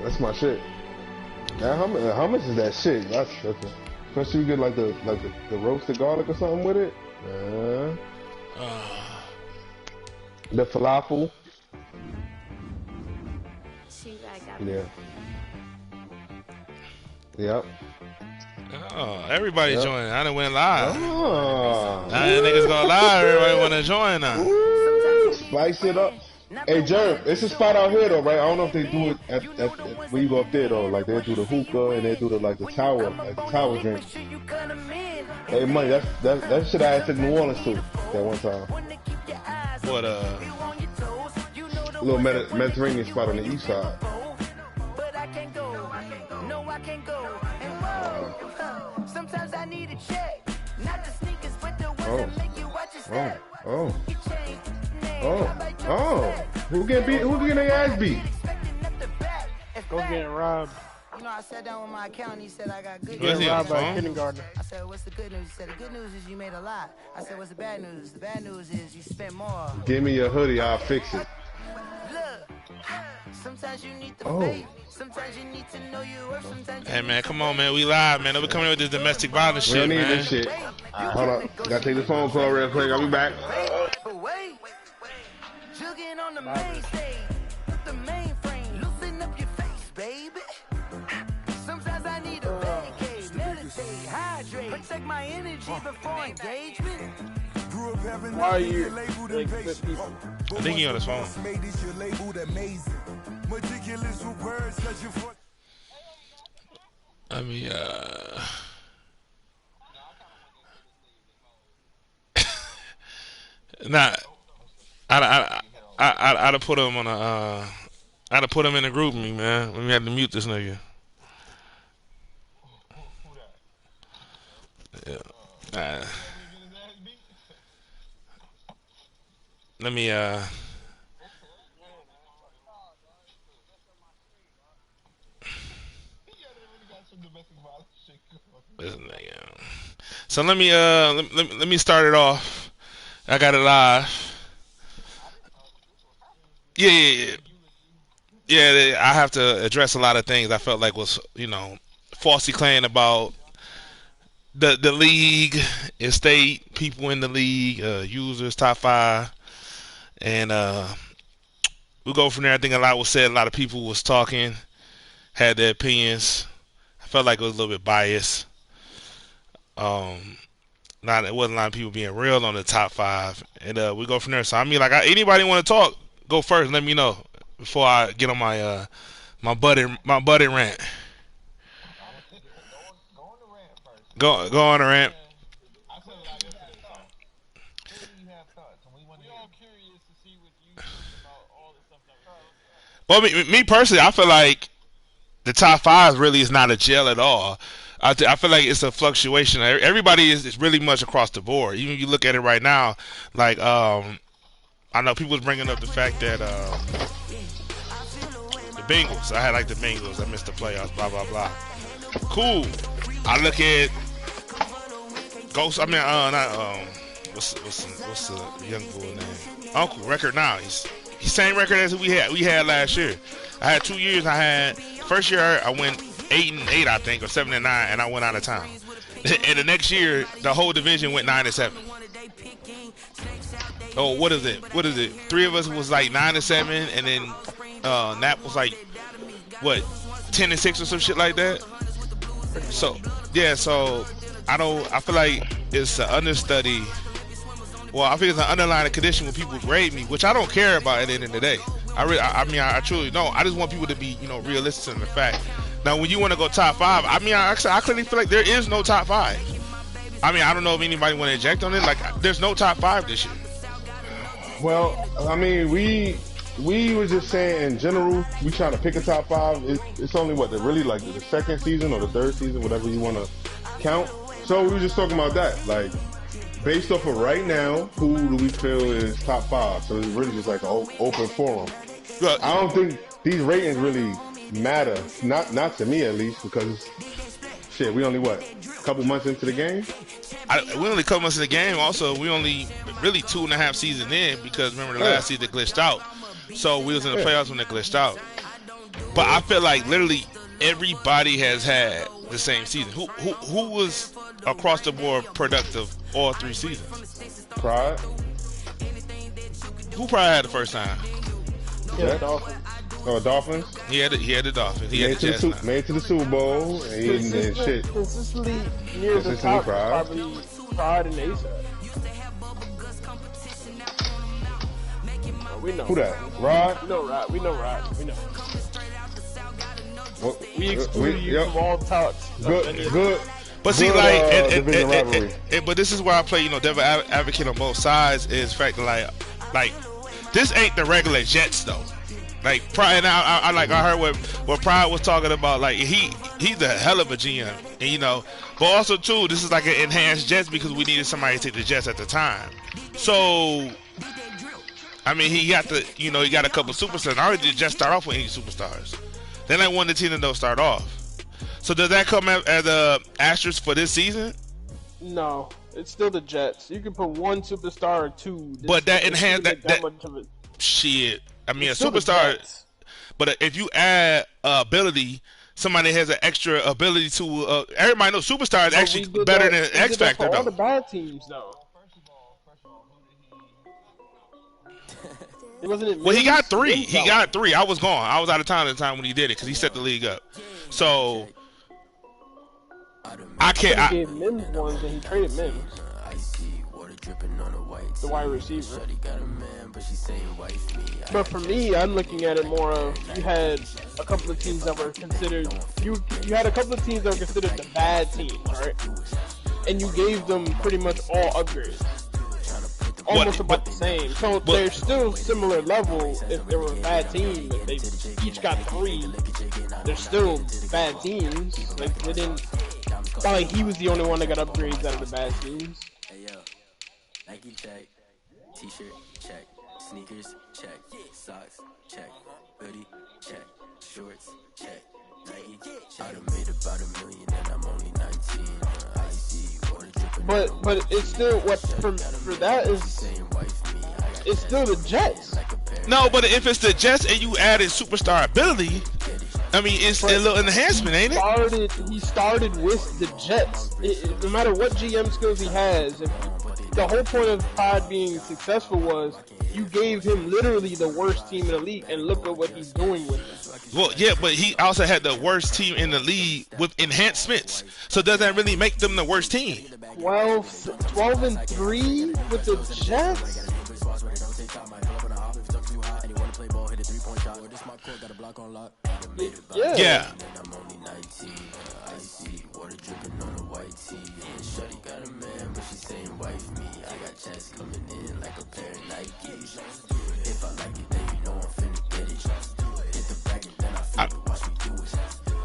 That's my shit. Now, how much is that shit? That's especially you get like the roasted garlic or something with it. The falafel. Yeah. Yep. Oh, everybody joining. I done went live. Oh. Now the niggas go live. Everybody want to join now. Woo, spice it up. Hey, Jerv, it's a spot out here though, right? I don't know if they do it at when you go up there though. Like they do the hookah and they do the tower drink. Hey, money, that shit I had to New Orleans too that one time. What a little Mediterranean spot on the east side. Sometimes I need a check, not the sneakers, but the ones that make you watch your step. Who getting their ass beat? Go get robbed. You know, I sat down with my accountant. He said I got good news. Getting robbed by a kindergartner. I said, what's the good news? He said, the good news is you made a lot. I said, what's the bad news? The bad news is you spent more. Give me your hoodie, I'll fix it. Look, sometimes you need the faith. Sometimes you need to know your worth. Sometimes hey man, come on man, we live man. Don't be coming with this domestic violence shit, man. We don't need man. this shit. Hold on, gotta take this phone call real quick. I'll be back. Wait, jugging on the main stage, the main frame, loosen up your face, baby. Sometimes I need a vacate, meditate, hydrate, protect my energy before engagement. Why are you like good people? I think he on his phone. I mean, nah, I'd have put him on a, I'd have put him in a group with me, man. We had to mute this nigga. Yeah. Let me, so let me start it off. I got it live. Yeah. I have to address a lot of things I felt like was, falsely claimed about the league, estate, people in the league, users, top 5, and we go from there. I think a lot was said. A lot of people was talking, had their opinions. I felt like it was a little bit biased. It wasn't a lot of people being real on the top 5, and we go from there. So I mean, like, anybody want to talk, go first. Let me know before I get on my my buddy rant. Go on the rant. Well, me personally, I feel like the top 5 really is not a jail at all. I feel like it's a fluctuation. Everybody is really much across the board. Even if you look at it right now, like I know people was bringing up the fact that the Bengals. I had like the Bengals. I missed the playoffs. Blah blah blah. Cool. I look at Ghost. I mean, not what's the young boy name? Uncle record now. He's same record as we had last year. I had 2 years. First year I went 8-8, I think, or 7-9, and I went out of town. And the next year, the whole division went 9-7. Oh, what is it? 3 of us was like 9-7, and then Nap was like what, 10-6 or some shit like that. So yeah, I feel like it's an understudy. Well, I think it's an underlying condition when people grade me, which I don't care about at the end of the day. I truly don't. I just want people to be, realistic in the fact. Now, when you want to go top 5, I clearly feel like there is no top 5. I mean, I don't know if anybody want to inject on it. Like, there's no top 5 this year. Well, I mean, we were just saying in general, we trying to pick a top 5. It's only the second season or the third season, whatever you want to count. So we were just talking about that, like, based off of right now, who do we feel is top 5? So it's really just like an open forum. Look, I don't think these ratings really matter, not to me at least, because shit, we only a couple months into the game. We only a couple months in the game. Also, we only really 2.5 seasons in, because remember the last season glitched out. So we was in the playoffs when it glitched out. But I feel like literally everybody has had the same season. Who was across the board productive all 3 seasons? Pride. Who probably had the first time? Yeah, Dolphins. Oh, Dolphins. He had the Dolphins. He had Made the to the, Jets. Super, made to the Super Bowl and shit. Consistently near the Consistently top, Pride. probably Pride and ASAP. We know. Who that? Rod? We know Rod. We know Rod. We know. Well, We exclude you yep. from all talks. Good. But see, Good, like, division rivalry. but this is where I play, devil advocate on both sides. Is the fact that like this ain't the regular Jets though. Like Pride, and I heard what Pride was talking about. Like he's a hell of a GM, and but also too, this is like an enhanced Jets because we needed somebody to take the Jets at the time. So I mean, he got he got a couple superstars. I already just start off with any superstars. Then I won the team that don't start off. So does that come as a asterisk for this season? No, it's still the Jets. You can put one superstar or two. But that enhanced that much of it. shit. I mean, It's a still the superstar. Jets. But if you add ability, somebody has an extra ability to. Everybody knows superstar is But actually we did better that- than we X did that Factor for all though. the bad teams though. It wasn't. Well, he got 3. Mims He out. got 3. I was gone. I was out of town at the time when he did it because he set the league up. So I He can't. gave Mims ones and he traded Mims, the wide receiver. But for me, I'm looking at it more of you had a couple of teams that were considered you had a couple of teams that were considered the bad teams, right? And you gave them pretty much all upgrades, almost about the same. So they're still similar level. If they were a bad team, if they each got 3, they're still bad teams. Like they didn't. It's not like he was the only one that got upgrades out of the bad teams. Nike check, t-shirt check, sneakers check, socks check, hoodie check, shorts check, Nike check. I done made about $1 million and I'm only 19. I see water dripping. But it's still what for that is it's still the Jets. No, but if it's the Jets and you added superstar ability, I mean, it's a little enhancement, ain't it? He started with the Jets. No matter what GM skills he has, the whole point of Pride being successful was you gave him literally the worst team in the league, and look at what he's doing with it. Well, yeah, but he also had the worst team in the league with enhancements. So does that really make them the worst team? 12-3 with the Jets. Yeah. Yeah.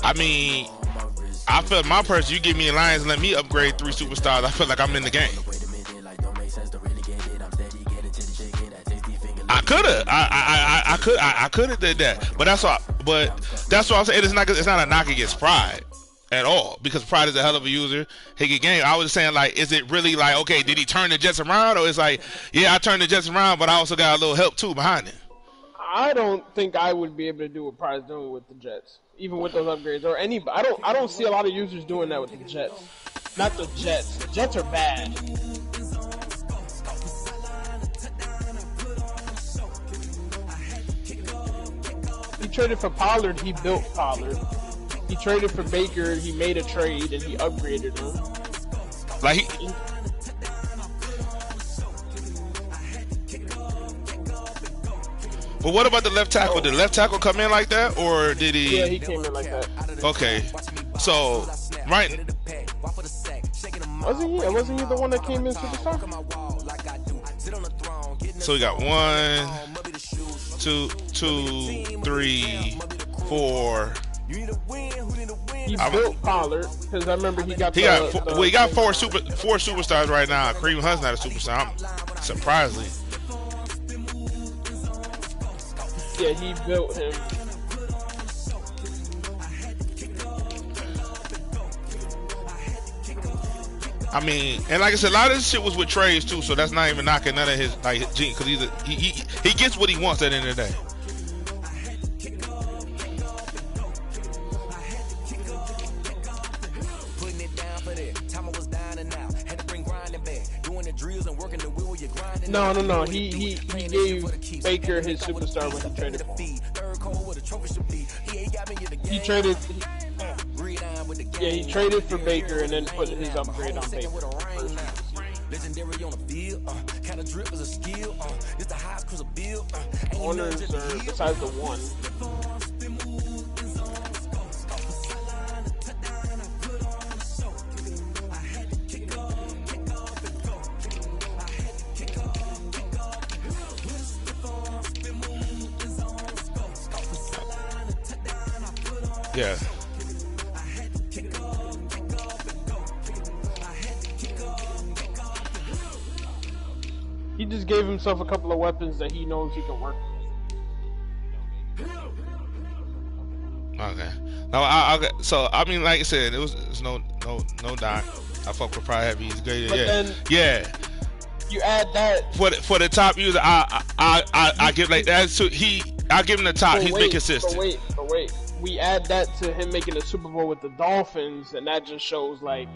I mean, I feel my person. You give me a Lions, let me upgrade 3 superstars. I feel like I'm in the game. I could have did that, but that's why. But that's why I'm saying it's not a knock against Pride at all, because Pride is a hell of a user. He can game. I was saying, like, is it really like, okay, did he turn the Jets around, or it's like, yeah, I turned the Jets around, but I also got a little help too behind it. I don't think I would be able to do what Pride's doing with the Jets, even with those upgrades or any. I don't see a lot of users doing that with the Jets. Not the Jets. The Jets are bad. He traded for Pollard. He built Pollard. He traded for Baker. He made a trade and he upgraded him. Like but what about the left tackle? Did the left tackle come in like that, or did he? Yeah, he came in like that. Okay, so right. Wasn't he the one that came in superstar? So we got 1, 2, 3, 4. He built Pollard because I remember he got. He got four superstars right now. Kareem Hunt's not a superstar. I'm surprisingly. Yeah, he built him. I mean, and like I said, a lot of this shit was with trades too, so that's not even knocking none of his like gene, because he gets what he wants at the end of the day. No. He gave Baker his superstar when he traded for him. He traded. He traded for Baker and then put his upgrade on Baker. Legendary on the field, kind of drip is a skill. It's the highest cruiser bill. Corners are besides the one. Yeah. He just gave himself a couple of weapons that he knows he can work with. Okay. No, so I mean, like I said, it was no doubt. I fuck with Pride Heavy. He's great. But Yeah. then Yeah. you add that. For the top user, I give like that. So I give him the top. He's been consistent. But wait. We add that to him making the Super Bowl with the Dolphins, and that just shows like.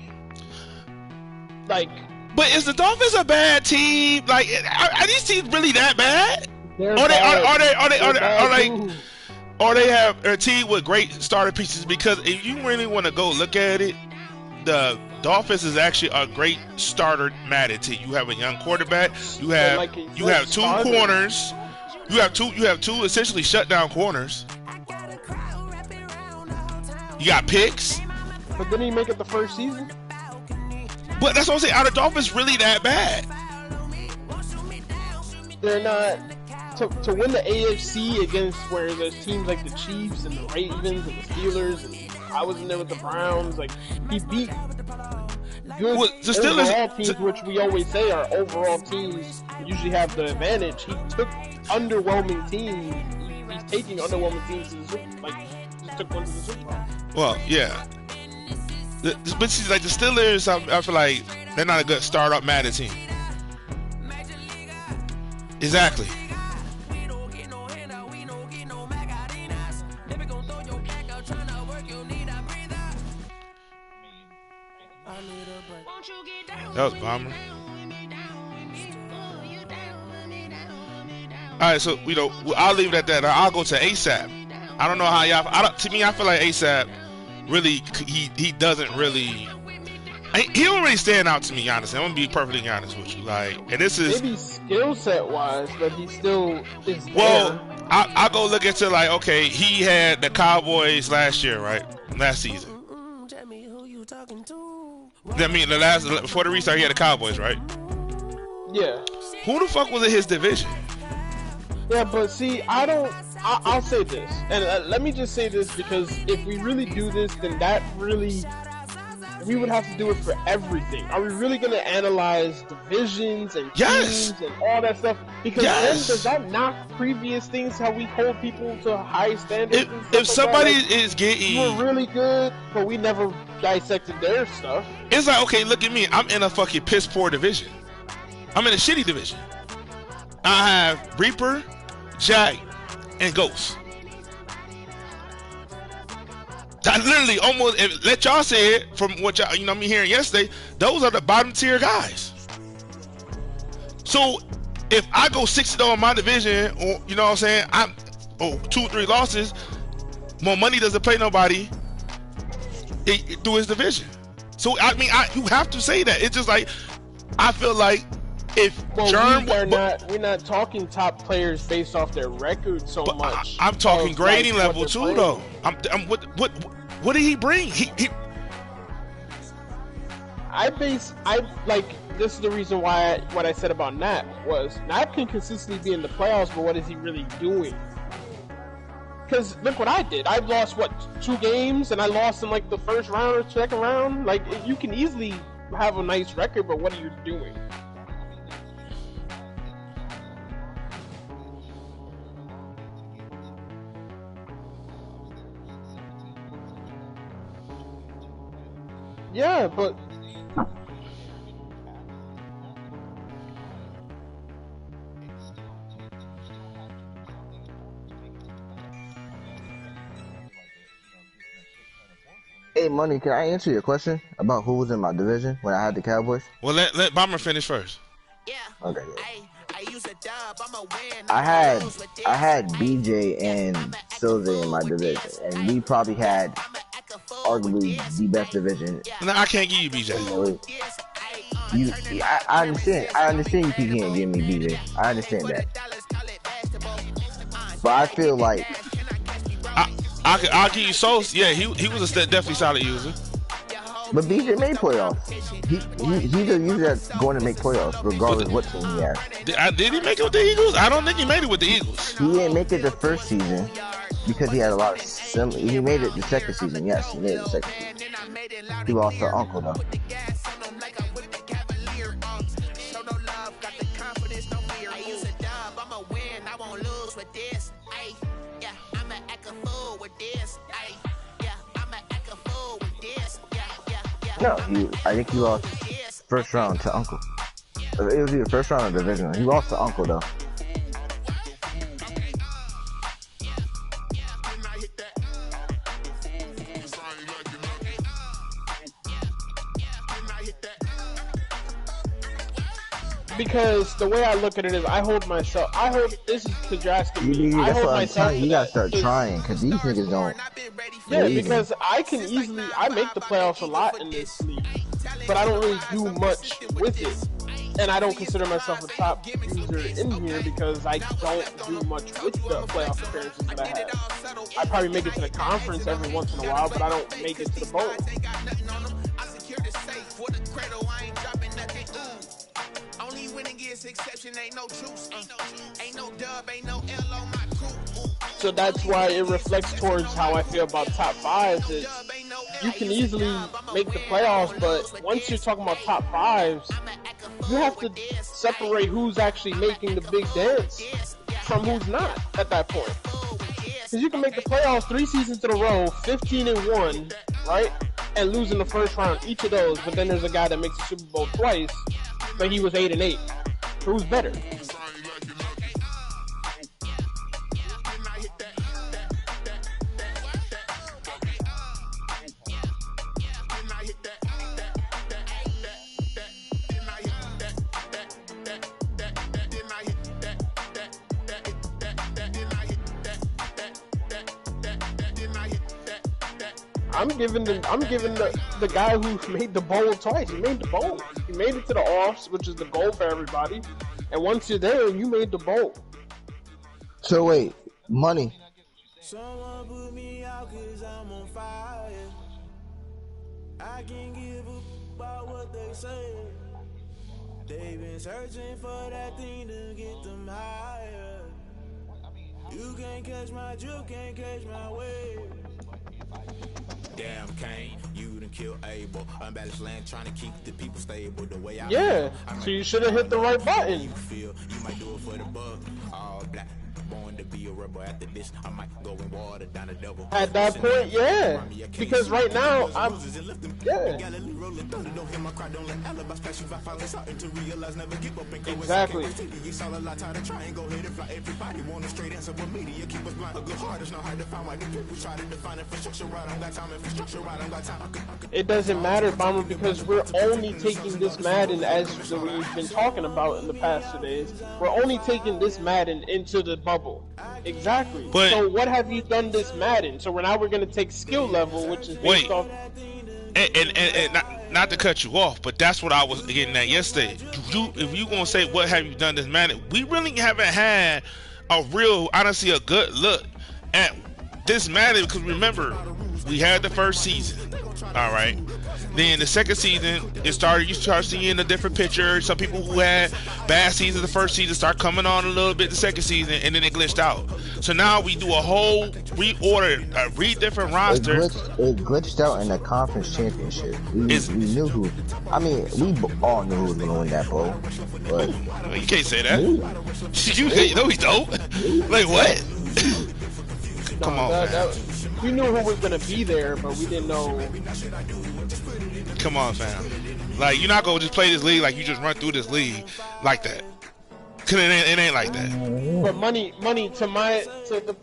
But is the Dolphins a bad team? Like, are these teams really that bad? They're Or bad. they have a team with great starter pieces? Because if you really want to go look at it, the Dolphins is actually a great starter Madden team. You have a young quarterback. You have two corners. You have two essentially shutdown corners. You got picks. But didn't he make it the first season? But that's what I'm saying. Are the Dolphins really that bad? They're not. To win the AFC against where there's teams like the Chiefs and the Ravens and the Steelers, and I was in there with the Browns. Like, he beat good the Steelers, overall teams, which we always say are overall teams usually have the advantage. He took underwhelming teams. He's taking underwhelming teams to the Super Bowl. Like, he took one to the Super Bowl. Well, yeah. But see, like the Steelers, I feel like they're not a good startup Madden team. Exactly. That was a bomber. All right, so I'll leave it at that. I'll go to ASAP. I don't know how y'all. To me, I feel like ASAP. Really, he doesn't really. He don't really stand out to me, honestly. I'm gonna be perfectly honest with you. Like, and this is maybe skill set wise, but he still is there. Well, I go look into like, okay, he had the Cowboys last year, right? Last season. I mean, before the restart, he had the Cowboys, right? Yeah. Who the fuck was in his division? Yeah, but see, I'll say this, and let me just say this, because if we really do this, then we would have to do it for everything. Are we really going to analyze divisions and teams and all that stuff? Because then does that knock previous things, how we hold people to high standards? If somebody is getting... You were really good, but we never dissected their stuff. It's like, okay, look at me. I'm in a fucking piss poor division. I'm in a shitty division. I have Reaper, Jack, and Ghost. I literally almost let y'all say it from what y'all me hearing yesterday. Those are the bottom tier guys. So if I go 6-0 in my division, or you know what I'm saying, I'm 2-3 losses, more money doesn't pay nobody through his division. So I mean, you have to say that. It's just like I feel like. We're not talking top players based off their record so much. I'm talking grading level too, though. What did he bring? This is the reason why what I said about Nap was Nap can consistently be in the playoffs, but what is he really doing? Because look what I did. I lost 2 games, and I lost in like the first round or second round. Like, you can easily have a nice record, but what are you doing? Yeah, but Hey, Money, can I answer your question about who was in my division when I had the Cowboys? Well, let Bomber finish first. Yeah. Okay. I had BJ and Silva in my division, and we probably had arguably the best division. No, I can't give you BJ. I understand. I understand you can't give me BJ. I understand that. But I feel like I'll give you Sos. Yeah, he was a definitely solid user. But BJ made playoffs. He's a user that's going to make playoffs, regardless of what team he has. Did he make it with the Eagles? I don't think he made it with the Eagles. He didn't make it the first season because he had a lot of he made it the second season. Yes, he made it the second season. He lost to Uncle though. No, I think he lost first round to Uncle. It was either first round or divisional. He lost to Uncle though. Because the way I look at it is, I hold this is because you're asking me. I hold myself. You gotta start trying, because these niggas don't. Yeah, because I make the playoffs a lot in this league, but I don't really do much with it. And I don't consider myself a top user in here because I don't do much with the playoff appearances that I have. I probably make it to the conference every once in a while, but I don't make it to the bowl. So that's why it reflects towards how I feel about top fives. Is you can easily make the playoffs, but once you're talking about top fives, you have to separate who's actually making the big dance from who's not at that point. Because you can make the playoffs 3 seasons in a row, 15-1, right, and lose in the first round each of those. But then there's a guy that makes the Super Bowl twice, but he was 8-8. Who's better? I'm giving the guy who made the bowl twice. He made the bowl. He made it to the offs, which is the goal for everybody. And once you're there, you made the bowl. So wait, money. Someone put me out 'cause I'm on fire. I can't give a about what they say. They've been searching for that thing to get them higher. You can't catch my drift, can't catch my wave. Damn, Kane, you done kill Abel. Unbalanced land, trying to keep the people stable. The way I feel, so you should have hit the right button. You feel you might do it for the bug. All black, born to be a rebel. After this, I might go and water down the devil. At that point, yeah. Because right now, I'm Exactly. It doesn't matter, Bomber, because we're only taking this Madden, as we've been talking about in the past 2 days, we're only taking this Madden into the bubble. Exactly. But, so what have you done this Madden? So now we're going to take skill level, which is based off... And not to cut you off, but that's what I was getting at yesterday. If you gonna say what have you done this Madden, we really haven't had a real, honestly, a good look at this Madden, because remember, we had the first season, all right. Then the second season, you start seeing a different picture. Some people who had bad seasons the first season start coming on a little bit the second season, and then it glitched out. So now we do a whole different roster. It glitched out in the conference championship. We knew who. I mean, we all knew who was gonna win that bowl. But you can't say that. No, we don't. Like what? Come on, man. We knew who was gonna be there, but we didn't know. Come on, fam. Like, you're not gonna just play this league like you just run through this league like that. Cause it ain't like that. But money to the.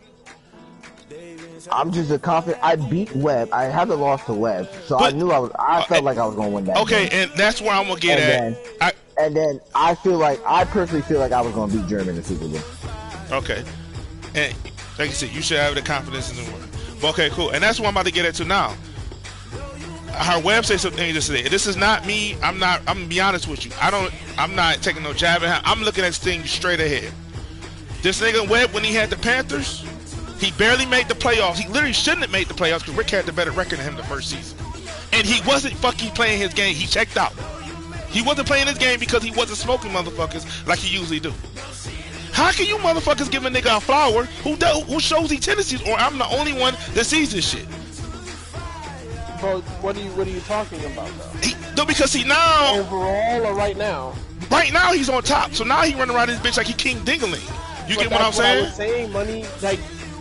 I'm just a confident. I beat Webb. I haven't lost to Webb, so I knew I felt like I was gonna win that. Okay, game. And that's where I'm gonna get at. And then I personally feel like I was going to beat German in the Super Bowl. Okay. And like you said, you should have the confidence in the win. Okay, cool. And that's what I'm about to get into now. Her website some things just today. This is not me. I'm gonna be honest with you. I'm not taking no jab at him. I'm looking at things straight ahead. This nigga Webb, when he had the Panthers, he barely made the playoffs. He literally shouldn't have made the playoffs because Rick had the better record than him the first season. And he wasn't fucking playing his game. He checked out. He wasn't playing his game because he wasn't smoking motherfuckers like he usually do. How can you motherfuckers give a nigga a flower who shows these tendencies, or I'm the only one that sees this shit? But what are you talking about though? Because he now overall or right now? Right now he's on top. So now he running around this bitch like he King Dingaling. You get what I'm saying? I was saying, money. Like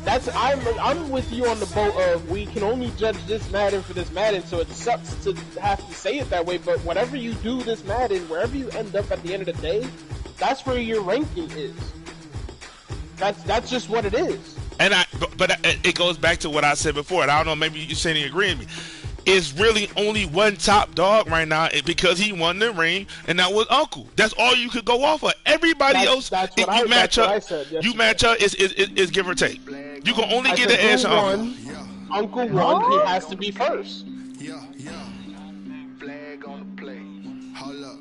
I'm with you on the boat of we can only judge this Madden for this Madden. So it sucks to have to say it that way. But whatever you do this Madden, wherever you end up at the end of the day, that's where your ranking is. That's just what it is. And but it goes back to what I said before, and I don't know, maybe you're saying you agree with me. It's really only one top dog right now because he won the ring, and that was Uncle. That's all you could go off of. Everybody else, you match up is give or take. You can only get the edge on Uncle won. He has to be first. Flag on the play. Hold up.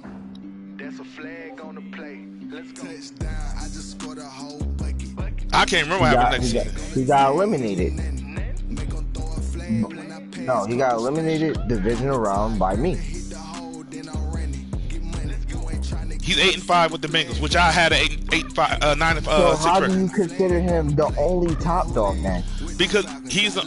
That's a flag on the play. Let's go. Touchdown. I just scored a whole bucket. I can't remember what happened next season. He got eliminated. No, he got eliminated divisional round by me. He's 8-5 with the Bengals, which I had an 8-5, 9-6 So how record. do you consider him the only top dog then? Because he's a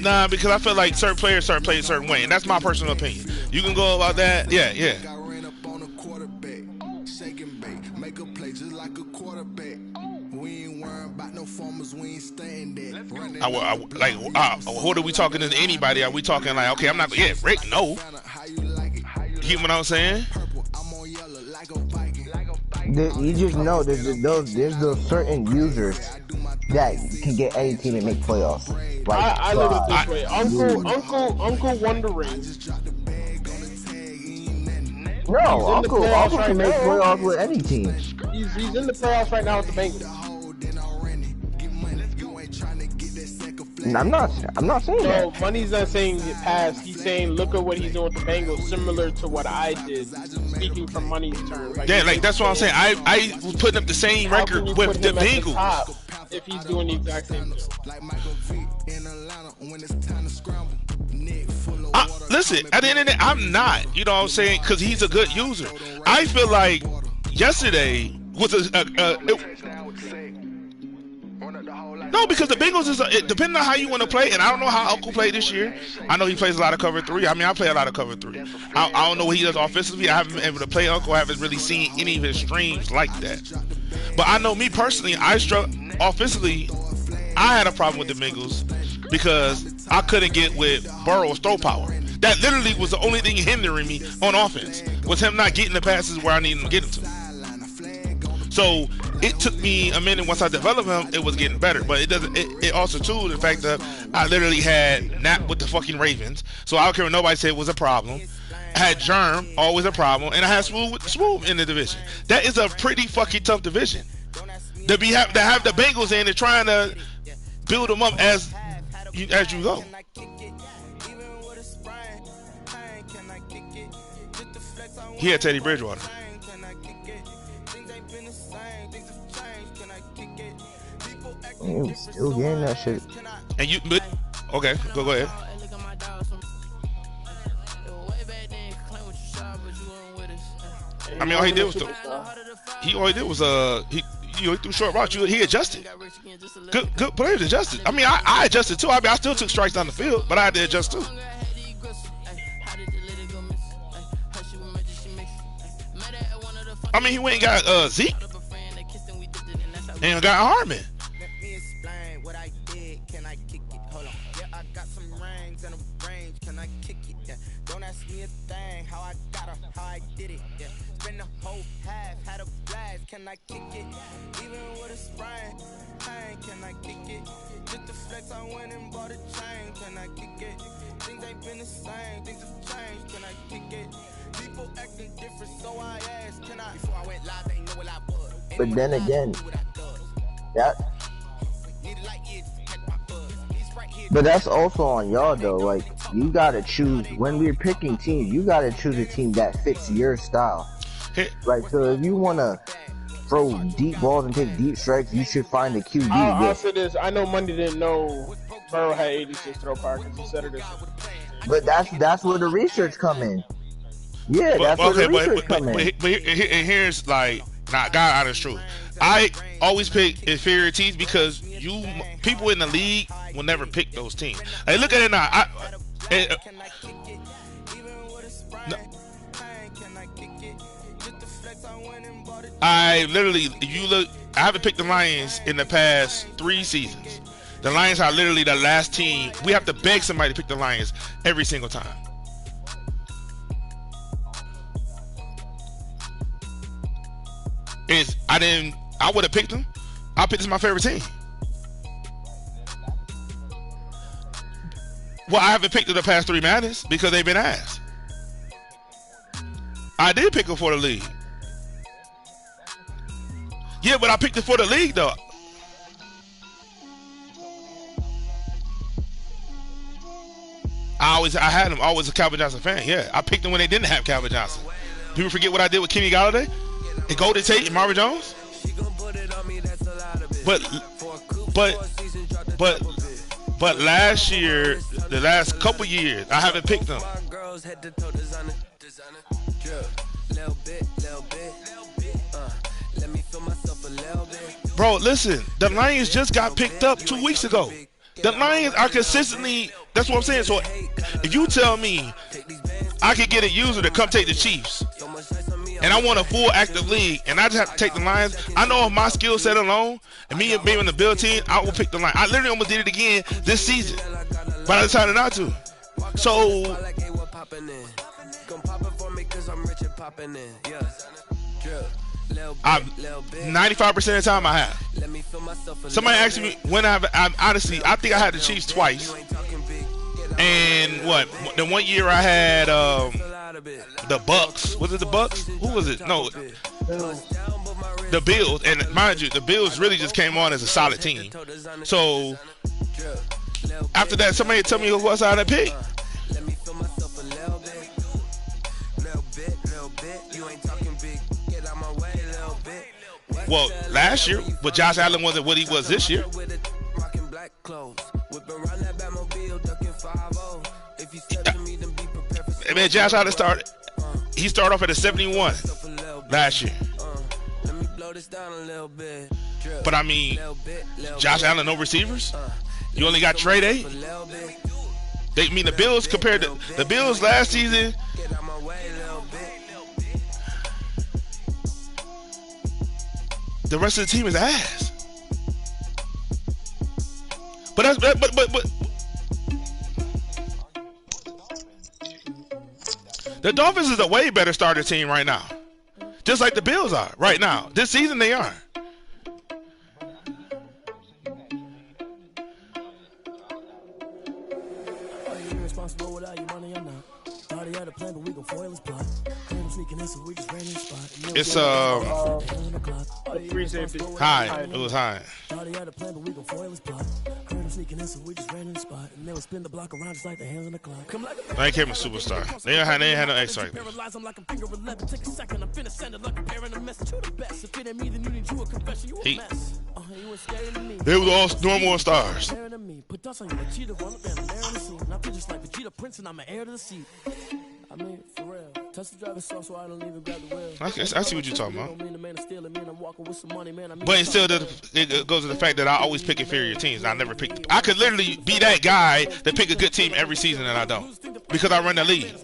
Nah, because I feel like certain players play a certain way, and that's my personal opinion. You can go about that, yeah. What are we talking to anybody? Are we talking like, okay, I'm not, yeah, Rick, no. You get what I'm saying? You just know there's those certain users that can get any team and make playoffs. Like, I look at it this way. Uncle won the ring. No, Uncle can make playoffs with any team. He's in the playoffs right now with the Bengals. I'm not saying that. No, Money's not saying it passed. He's saying look at what he's doing with the Bengals, similar to what I did. Speaking from Money's terms. Like that's what I'm saying. I was putting up the same record with the Bengals. If he's doing the exact same thing. Listen, at the end of the day, I'm not. You know what I'm saying? Because he's a good user. I feel like yesterday was no, because the Bengals is depending on how you want to play, and I don't know how Uncle played this year. I know he plays a lot of cover 3. I mean, I play a lot of cover 3. I don't know what he does offensively. I haven't been able to play Uncle. I haven't really seen any of his streams like that. But I know me personally, I struck offensively. I had a problem with the Bengals because I couldn't get with Burrow's throw power. That literally was the only thing hindering me on offense, was him not getting the passes where I needed him to get them to. So it took me a minute. Once I developed him, it was getting better. But it doesn't. It also too the fact that I literally had Nap with the fucking Ravens, so I don't care what nobody said was a problem. I had Germ, always a problem, and I had Smooth in the division. That is a pretty fucking tough division. To have the Bengals in and trying to build them up as you go. He had Teddy Bridgewater. You still getting that shit. And you, but okay, go ahead. I mean, all he did was he threw short routes. He adjusted. Good players adjusted. I mean, I adjusted too. I mean, I still took strikes down the field, but I had to adjust too. I mean, he went and got Zeke and got Harmon. me a thing, how I got her, how I did it. Yeah, spend the whole half, had a blast. Can I kick it? Even with a sprain, pain, can I kick it? Just the flex, I went and bought a chain. Can I kick it? Things ain't been the same, things have changed. Can I kick it? People acting different, so I asked, can I? Before I went live, they know what I was. But then again, that. But that's also on y'all though. Like, you gotta choose when we're picking teams. You gotta choose a team that fits your style. Like, so if you wanna throw deep balls and take deep strikes, you should find a QB. I'll say this: I know Monday didn't know Burrow had 86 throw power because he said it. But that's where the research come in. Yeah, that's where the research come in. But here's like, God honest truth. I always pick inferior teams because people in the league will never pick those teams. Hey, look at it now. I literally, you look. I haven't picked the Lions in the past 3 seasons. The Lions are literally the last team. We have to beg somebody to pick the Lions every single time. I would have picked them. I picked them as my favorite team. Well, I haven't picked them the past 3 Madness because they've been ass. I did pick them for the league. Yeah, but I picked them for the league though. I had them always a Calvin Johnson fan. Yeah, I picked them when they didn't have Calvin Johnson. People forget what I did with Kenny Galladay and Golden Tate and Marvin Jones. But last year, the last couple years, I haven't picked them. Bro, listen, the Lions just got picked up 2 weeks ago. The Lions are consistently, that's what I'm saying. So if you tell me I could get a user to come take the Chiefs, and I want a full active league, and I just have to take the Lions, I know if my skill set alone, and me being on the build team, I will pick the Lions. I literally almost did it again this season, but I decided not to. So, I'm 95% of the time I have. Somebody asked me when honestly, I think I had the Chiefs twice. And what? The one year I had the Bucks. Was it the Bucks? Who was it? No, the Bills. And mind you, the Bills really just came on as a solid team. So after that, somebody tell me who was I had to pick. Well, last year, but Josh Allen wasn't what he was this year. Man, Josh Allen started. He started off at a 71 last year. But I mean, Josh Allen no receivers. You only got Trey Day. They mean the Bills compared to the Bills last season. The rest of the team is ass. But the Dolphins is a way better starter team right now. Just like the Bills are right now. This season they are. It's high. It was high. I ain't came a superstar. They ain't had no X Factor. They was all normal stars. I mean, for real. Touch the driver's so I don't even grab the wheel. I see what you're talking about. But it still it goes to the fact that I always pick inferior teams. I never pick. I could literally be that guy that pick a good team every season, and I don't because I run the league.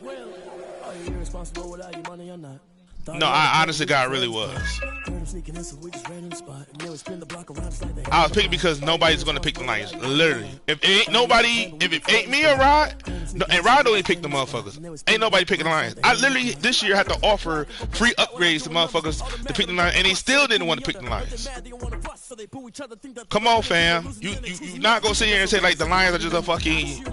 No, I honestly God really was. I was picking because nobody's gonna pick the Lions. Literally, if it ain't me or Rod, and Rod don't even pick the motherfuckers. Ain't nobody picking the Lions. I literally this year had to offer free upgrades to motherfuckers to pick the Lions, and they still didn't want to pick the Lions. Come on, fam. You not gonna sit here and say like the Lions are just a fucking.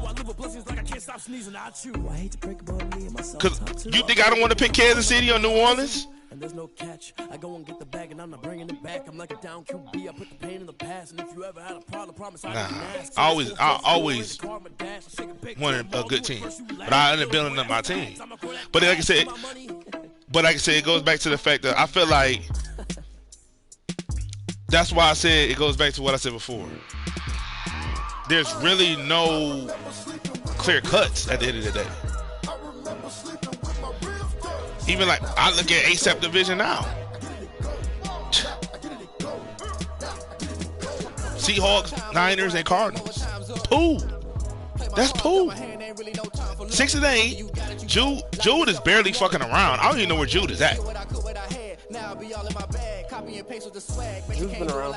Cause you think I don't want to pick Kansas City or New Orleans? And there's no catch. I go and get the bag and I'm not bringing it back. I'm like a down QB. I put the pain in the past. And if you ever had a problem, promise I can ask. I always wanted a good team, but I ended up building up my team. But like I said, it goes back to the fact that I feel like that's why I said it goes back to what I said before. There's really no clear cuts at the end of the day. Even like I look at ASAP division now. Seahawks, Niners, and Cardinals. Pooh. That's Pooh. 6-8. Jude is barely fucking around. I don't even know where Jude is at. Jude's been around.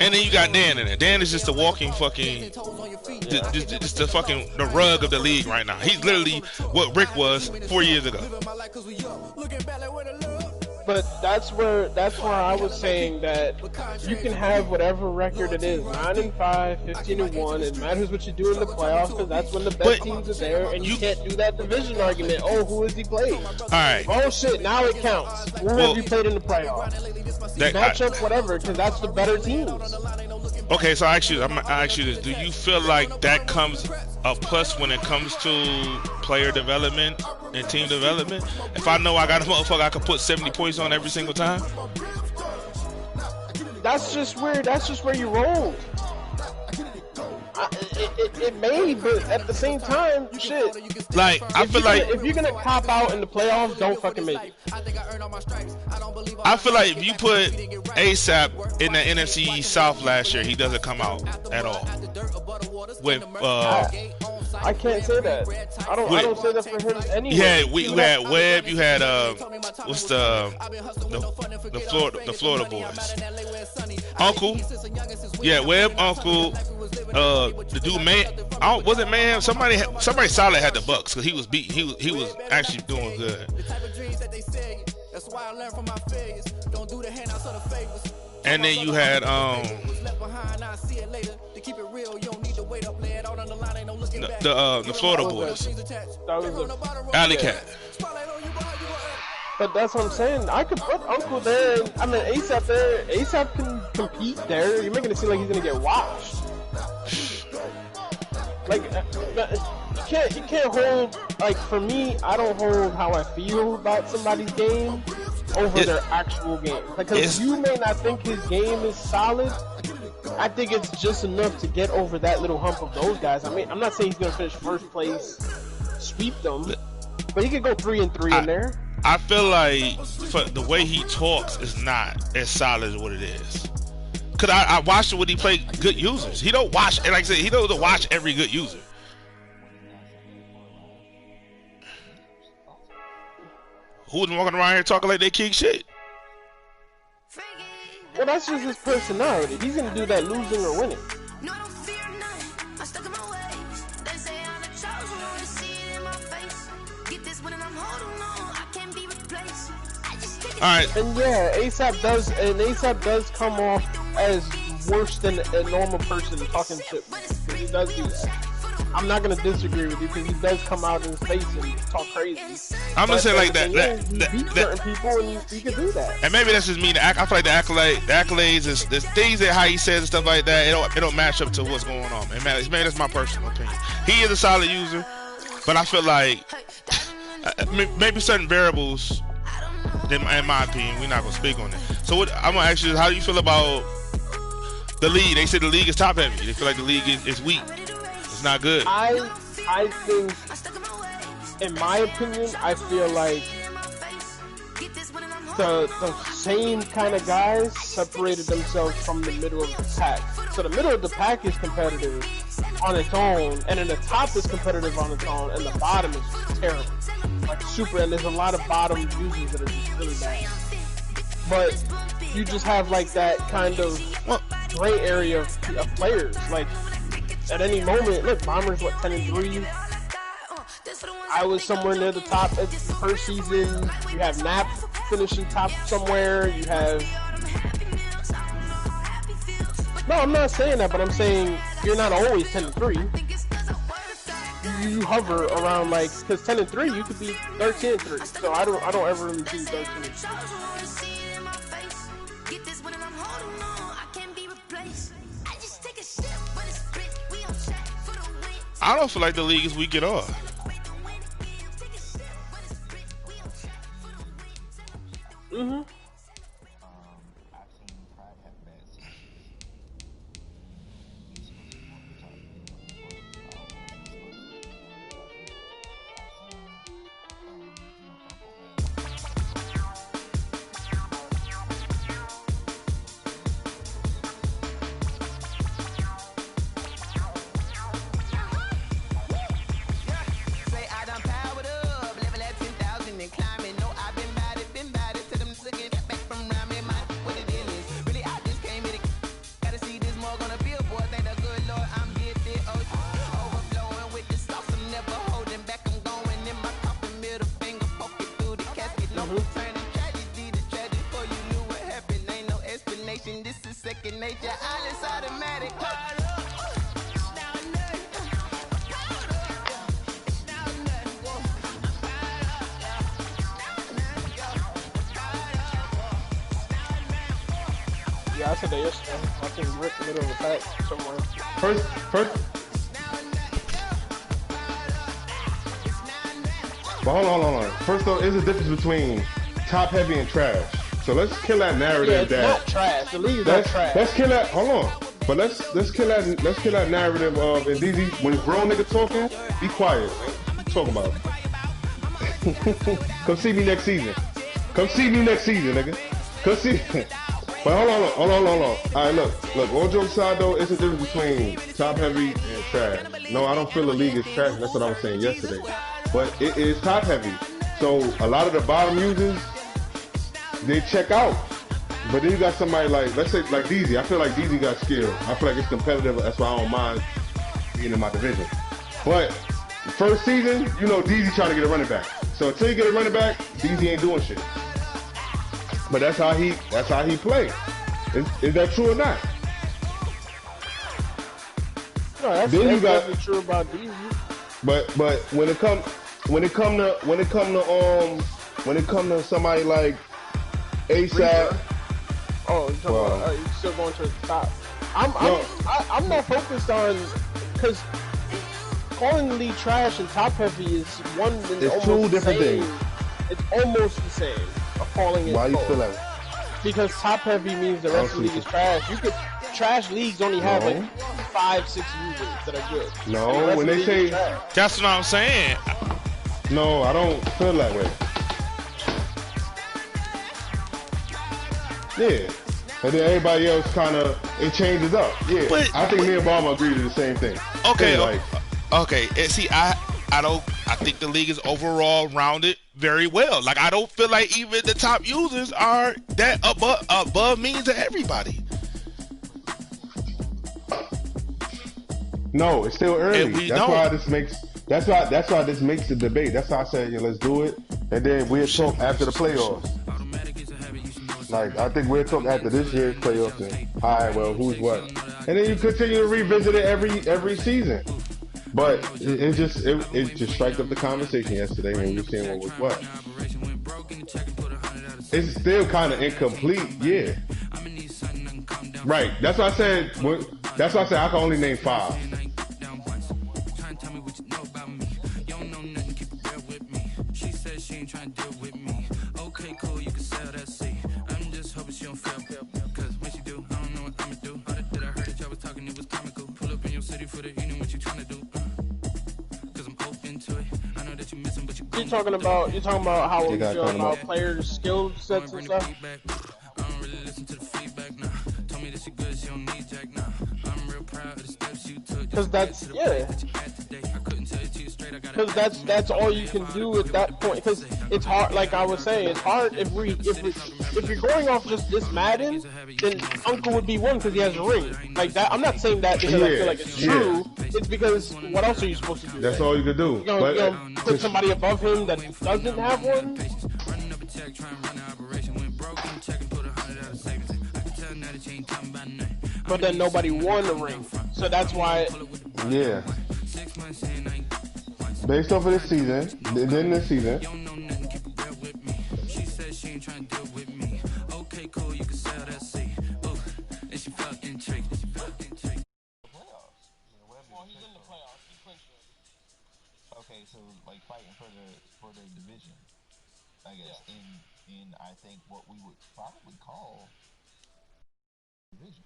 And then you got Dan in there. Dan is just a walking fucking, just the rug of the league right now. He's literally what Rick was 4 years ago. But that's where I was saying that you can have whatever record it is, 9-5, 15-1. It matters what you do in the playoffs because that's when the best teams are there, and you can't do that division argument. Oh, who has he played? All right. Oh shit, now it counts. Who have you played in the playoffs? Matchup, whatever, because that's the better teams. Okay, so I'm gonna ask you this: do you feel like that comes a plus when it comes to player development and team development? If I know I got a motherfucker I can put 70 points on every single time. That's just where you roll. It may, but at the same time, shit. Like I feel like if you're gonna cop out in the playoffs, don't fucking make it. I feel like if you put ASAP in the NFC South last year, he doesn't come out at all. With I can't say that. I don't say that for him anyway. Yeah, you had Webb. You had what's the Florida boys? Uncle. Yeah, Webb, Uncle. The dude man, was it man? Somebody solid had the Bucks because he was beat. He was actually doing good. And then you had the Florida boys, Alley Cat. But that's what I'm saying. I could put Uncle there. I mean, ASAP there. ASAP can compete there. You're making it seem like he's gonna get washed. Like you can't hold, like, for me, I don't hold how I feel about somebody's game over their actual game. Because you may not think his game is solid. I think it's just enough to get over that little hump of those guys. I mean, I'm not saying he's gonna finish first place, sweep them, but he could go 3-3 in there. I feel like for the way he talks is not as solid as what it is. Cause I watched it when he played good users. He don't watch, like I said, he doesn't watch every good user. Who's walking around here talking like they king shit? Well, that's just his personality. He's gonna do that losing or winning. Alright. And yeah, ASAP does come off as worse than a normal person talking shit. He does do that. I'm not gonna disagree with you because he does come out in his face and talk crazy. I'm gonna say like that. He beat certain people and he can do that. And maybe that's just me. I feel like the accolades is the things that how he says and stuff like that. It don't match up to what's going on. And maybe that's my personal opinion. He is a solid user, but I feel like maybe certain variables. In my opinion, we're not gonna speak on it. So what I'm gonna ask you is, how do you feel about the league? They say the league is top heavy. They feel like the league is weak. It's not good. I think, in my opinion, I feel like the same kind of guys separated themselves from the middle of the pack. So the middle of the pack is competitive on its own, and then the top is competitive on its own, and the bottom is just terrible. Like not super, and there's a lot of bottom users that are just really bad. But you just have like that kind of gray area of players. Like at any moment, look, Bombers 10-3. I was somewhere near the top at the first season. You have Nap finishing top somewhere. You have. No, I'm not saying that, but I'm saying you're not always 10-3. You hover around like, because 10-3 you could be 13-3. So I don't ever really see 13-3. I don't feel like the league is weak at all. Mm-hmm. Yeah, I said that yesterday. I think Rick in the middle of the pack somewhere. First. But hold on. First though, there's a difference between top heavy and trash. So let's kill that narrative it's not trash. The league is not trash. Let's kill that. Hold on. But let's kill that narrative of and DZ, when a grown nigga talking, be quiet. Man. Talk about it. Come see me next season. Nigga. Come see. But hold on. All right, look. All jokes aside, though, it's a difference between top heavy and trash. No, I don't feel the league is trash. That's what I was saying yesterday. But it is top heavy. So a lot of the bottom users, they check out. But then you got somebody like, let's say, like DZ. I feel like DZ got skill. I feel like it's competitive. That's why I don't mind being in my division. But first season, you know, DZ trying to get a running back. So until you get a running back, DZ ain't doing shit. But that's how he plays. Is that true or not? No, that's definitely true about DZ. But when it come to somebody like ASAP. Oh, you're still going to the top. I'm not focused on, because calling the league trash and top heavy is one. It's two different things. It's almost the same. Calling it. Why you feel that? Because top heavy means the rest of the league is trash. Trash leagues only have like 5-6 users that are good. No, when they say that's what I'm saying. No, I don't feel that way. Yeah. And then everybody else it changes up. Yeah. But, I think me and Obama agree to the same thing. Okay. Okay. And see, I think the league is overall rounded very well. Like, I don't feel like even the top users are that above mean to everybody. No, it's still early. That's why this makes the debate. That's why I said, yeah, let's do it, and then we'll talk after the playoffs. Like, I think we'll talk after this year's playoffs. And, all right, well, who's what, and then you continue to revisit it every season. But it just striked up the conversation yesterday when we were saying what was what. It's still kind of incomplete, yeah. Right. That's why I said. That's why I said I can only name 5. You're talking about how we feel about players' skill sets and stuff. Because that's because that's all you can do at that point. Because it's hard, like I was saying, it's hard if you're going off just this Madden, then Uncle would be one because he has a ring. Like that, I'm not saying that because I feel like it's true. It's because what else are you supposed to do? That's all you can do. You know, put somebody above him that doesn't have one. But then nobody won the ring, so that's why. Yeah. Based off of this season, then this season. Okay, so like fighting for the division, I guess, in I think what we would probably call division.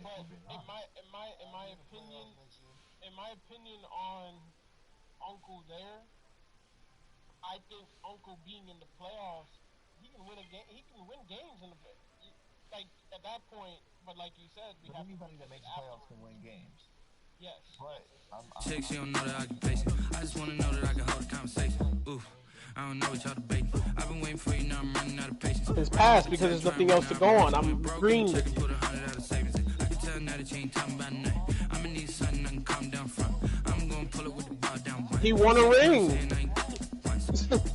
But in my opinion on Uncle there, I think Uncle being in the playoffs, he can win a game. He can win games in the like at that point. But like you said, anybody that makes playoffs can win games. Yes. But Chicks, you don't know the occupation. I just wanna know that I can hold a conversation. Ooh, I don't know what y'all debating. I've been waiting for you, now I'm running out of patience. It's past because there's nothing else to go on. I'm green. I can put 100 out of savings. I can tell now that you ain't talking about nothing. I'm gonna need something I can calm down from. I'm gonna pull it with the bar down. He won a ring.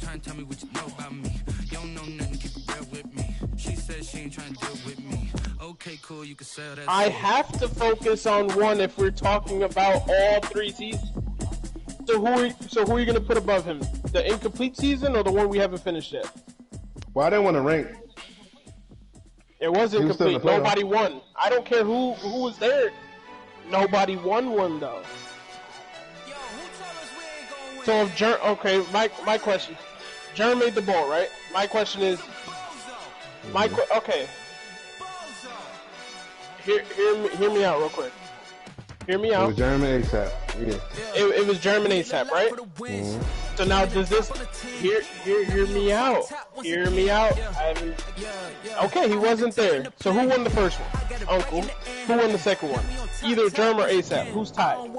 Trying to tell me what you know about me. You don't know nothing, keep it real with me. She said she ain't trying to deal with me. Okay, cool, you can sell that. I have to focus on one if we're talking about all 3 seasons. So who are you gonna put above him? The incomplete season or the one we haven't finished yet? Well, I didn't want to rank. It was incomplete. Nobody won. I don't care who was there. Nobody won one though. So if okay, my question. Jerm made the ball, right? My question is, okay. Hear me out real quick. Hear me out. It was Jerm and ASAP. Yeah. It was Jerm and ASAP, right? Mm-hmm. So now does this hear me out? Hear me out. Okay, he wasn't there. So who won the first one? Uncle. Who won the second one? Either Jerm or ASAP. Who's tied?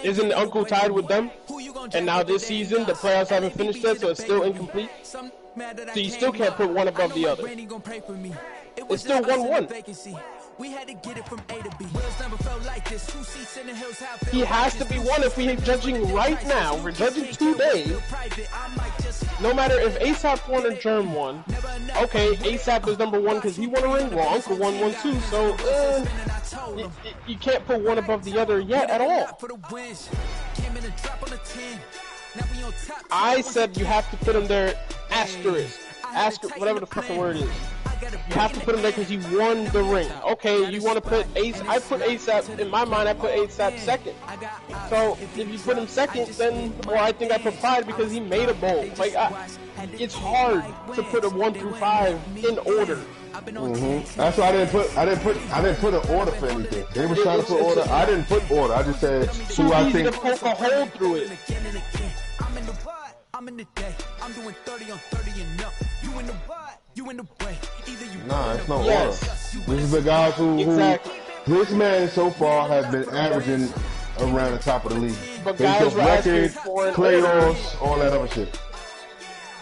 Isn't Uncle tied with them? And now this season the playoffs haven't finished yet, so it's still incomplete. So you still can't put one above the other. It's still 1-1. We had to get it from A to B. Never felt like this. 2 seats in the hills. He has to be one if we're judging right now. We're judging today. No matter if ASAP won or Jerm won. Okay, ASAP is number 1 because he won a ring. Well, Uncle won one too. So you can't put one above the other yet at all. I said you have to put him there. Asterisk, whatever the fucking word is. You have to put him there because he won the ring. Okay, you want to put Ace? I put ASAP in my mind. I put ASAP second. So if you put him second, then I think I put 5 because he made a bowl. Like it's hard to put a 1 through 5 in order. Mm-hmm. That's why I didn't put an order for anything. They were trying to put order. I didn't put order. I just said who I think. To poke a hole through it. I'm in the day. I'm doing 30 on 30 and up. You in the way. Either you Nah, it's no order. This is the guys who this man so far has been averaging around the top of the league. But based guys off were asking record, for it playoffs, all that other shit.